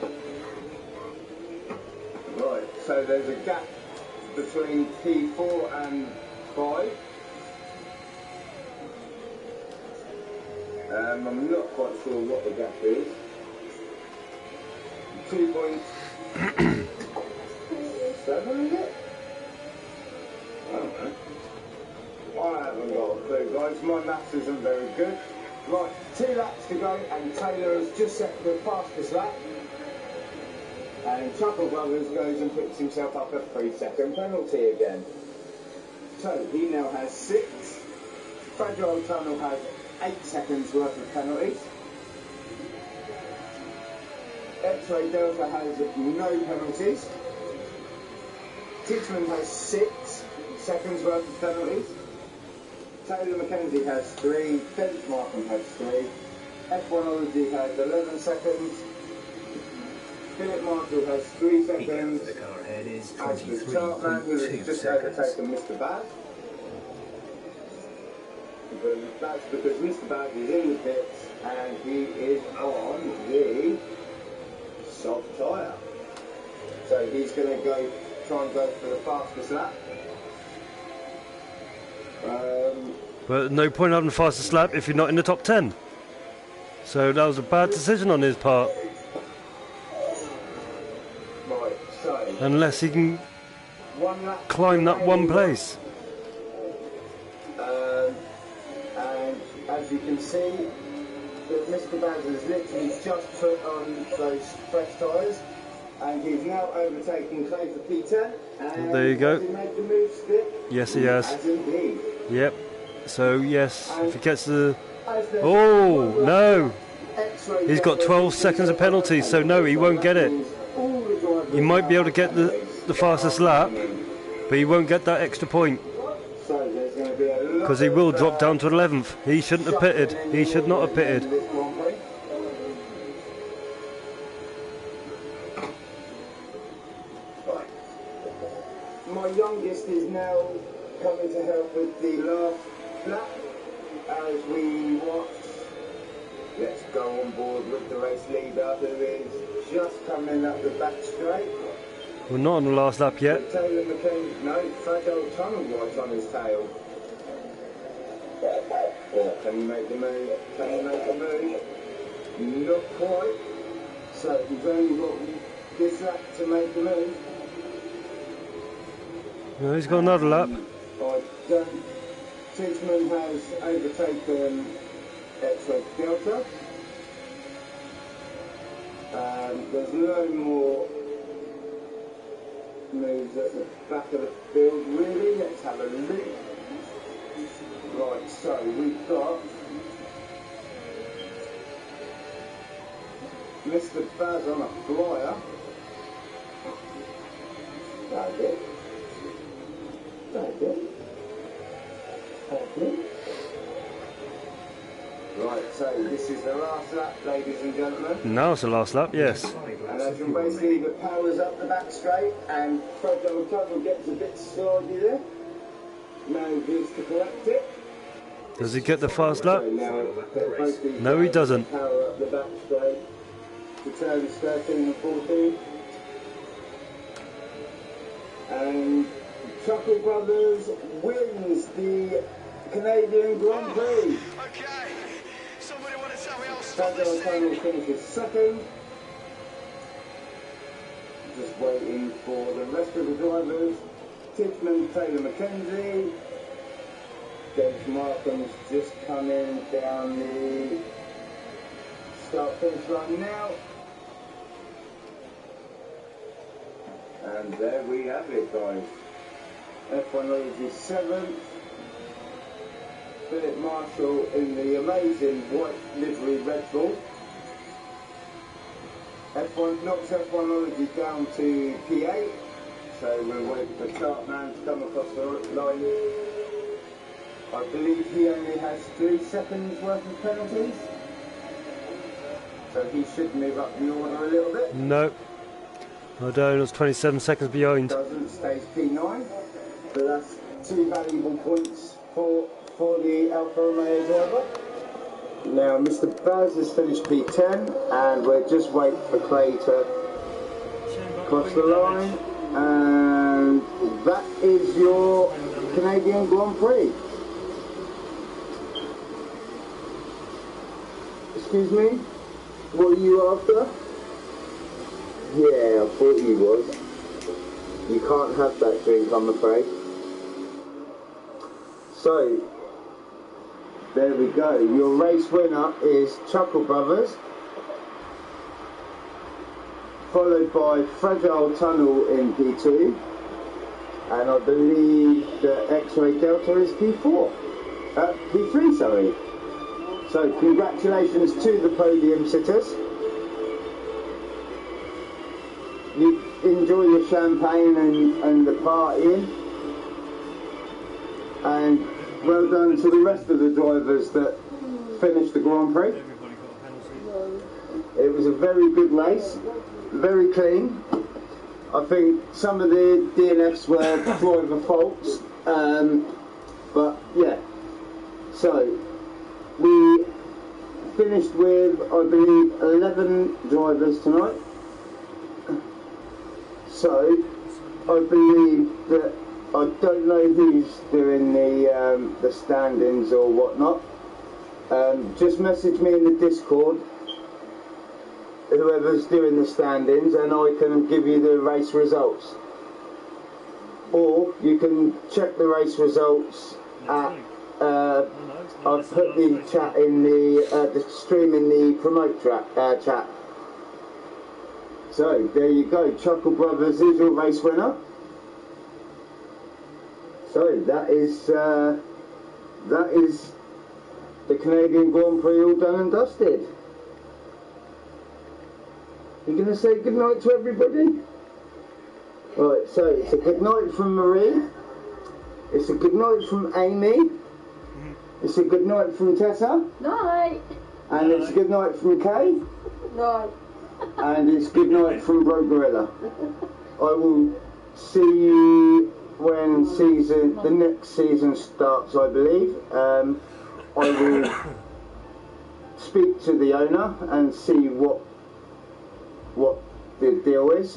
Right, so there's a gap between P4 and 5. I'm not quite sure what the gap is. 2.7, is it? I don't know. I haven't got a clue, guys. My maths isn't very good. Right, 2 laps to go, and Taylor has just set the fastest lap. And Chuckle Brothers goes and picks himself up a 3-second penalty again. So he now has 6. Fragile Tunnel has 8 seconds worth of penalties. X-Ray Delta has no penalties. Titchman has 6 seconds worth of penalties. Taylor Mackenzie has 3, Dennis Markham has 3, F1ology has 11 seconds, Philip Marshall has 3 seconds, The car ahead is as the Chartman, who has just overtaken Mr. Bad. But that's because Mr. Bad is in the pits and he is on the soft tyre. So he's going to try and go for the fastest lap. But no point having the fastest lap if you're not in the top 10. So that was a bad decision on his part. Right, so Unless he can climb that one place. And as you can see, Mr. Baz has literally just put on those fresh tyres, and he's now overtaking Clay for Peter. And there you go. has he made the move stick? Yes, he has. Has indeed. Yep. So yes, if he gets the... Oh, no! He's got 12 seconds of penalty, so no, he won't get it. He might be able to get the fastest lap, but he won't get that extra point. Because he will drop down to 11th. He shouldn't have pitted. He should not have pitted. My youngest is now coming to help with the last lap as we watch. Let's go on board with the race leader, who is just coming up the back straight. We're not on the last lap yet. Taylor McKenzie, no, Fragile Tunnel right on his tail. Or can he make the move? Can he make the move? Not quite. So he's only got this lap to make the move. No, he's got another lap. Titchman has overtaken X-Ray Delta. There's no more moves at the back of the field, really. Let's have a look. Right, so we've got Mr. Baz on a flyer. That's it. That's it. That's it. Right, so this is the last lap, ladies and gentlemen. Now it's the last lap, yes. And as you basically the powers up the back straight, and Fragile Tunnel gets a bit slidey there. Now he needs to collect it. Does he get the fast lap? No, he doesn't. Power up the back straight to turns 13 and 14. And Chuckle Brothers wins the Canadian Grand Prix. Okay. Somebody want to tell me I'll stop Fragile this Tunnel thing? finishes second. Just waiting for the rest of the drivers. Titchman, Taylor Mackenzie. James Markham's just coming down the start-finish line now. And there we have it, guys. F1ology 7th. Philip Marshall in the amazing white livery Red Bull. F1 knocks F1ology down to P8. So we're waiting for Sharpman to come across the line. I believe he only has 3 seconds worth of penalties. So he should move up the order a little bit. No. I don't, it's 27 seconds behind. Doesn't, stays P9. But that's 2 valuable points for the Alfa Romeo driver. Now Mr. Baz has finished P10 and we're just waiting for Clay to cross the line. And that is your Canadian Grand Prix. Excuse me? What are you after? Yeah, I thought you was. You can't have that drink, I'm afraid. So, there we go. Your race winner is Chuckle Brothers, followed by Fragile Tunnel in P2, and I believe the X-Ray Delta is P4. P3, sorry. So congratulations to the podium sitters. You enjoy your champagne and the partying. And well done to the rest of the drivers that finished the Grand Prix. It was a very good race, very clean. I think some of the DNFs were driver faults, but yeah. So we finished with, I believe, 11 drivers tonight. So I believe that, I don't know who's doing the standings or whatnot. Just message me in the Discord, whoever's doing the standings, and I can give you the race results. Or you can check the race results at, I've put the chat in the stream in the promote chat. So there you go, Chuckle Brothers is your race winner. So that is the Canadian Grand Prix all done and dusted. You going to say good night to everybody? Right, so it's a good night from Marie. It's a good night from Amy. It's a good night from Tessa. Night. And it's a good night from Kay. Night. And it's good night from Bro Gorilla. I will see you when the next season starts, I believe. I will speak to the owner and see what the deal is.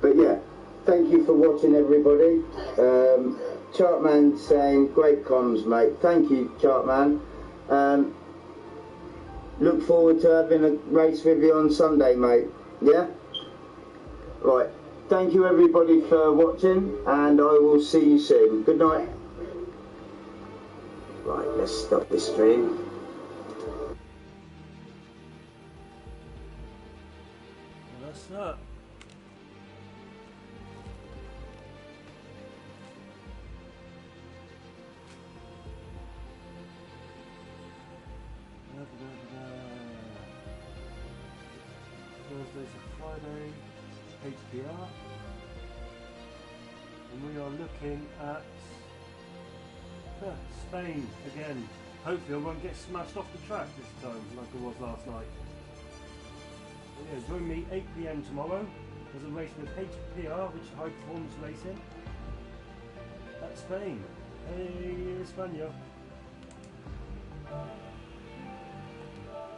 But yeah, thank you for watching, everybody. Chartman saying great comms, mate. Thank you, Chartman. Look forward to having a race with you on Sunday, mate. Yeah? Right. Thank you, everybody, for watching, and I will see you soon. Good night. Right, let's stop the stream. That's that. Thursday to Friday, HPR, and we are looking at Spain again. Hopefully I won't get smashed off the track this time like I was last night. But yeah, join me 8 PM tomorrow. There's a race with HPR, which is High Performance Racing, at Spain. Hey, España.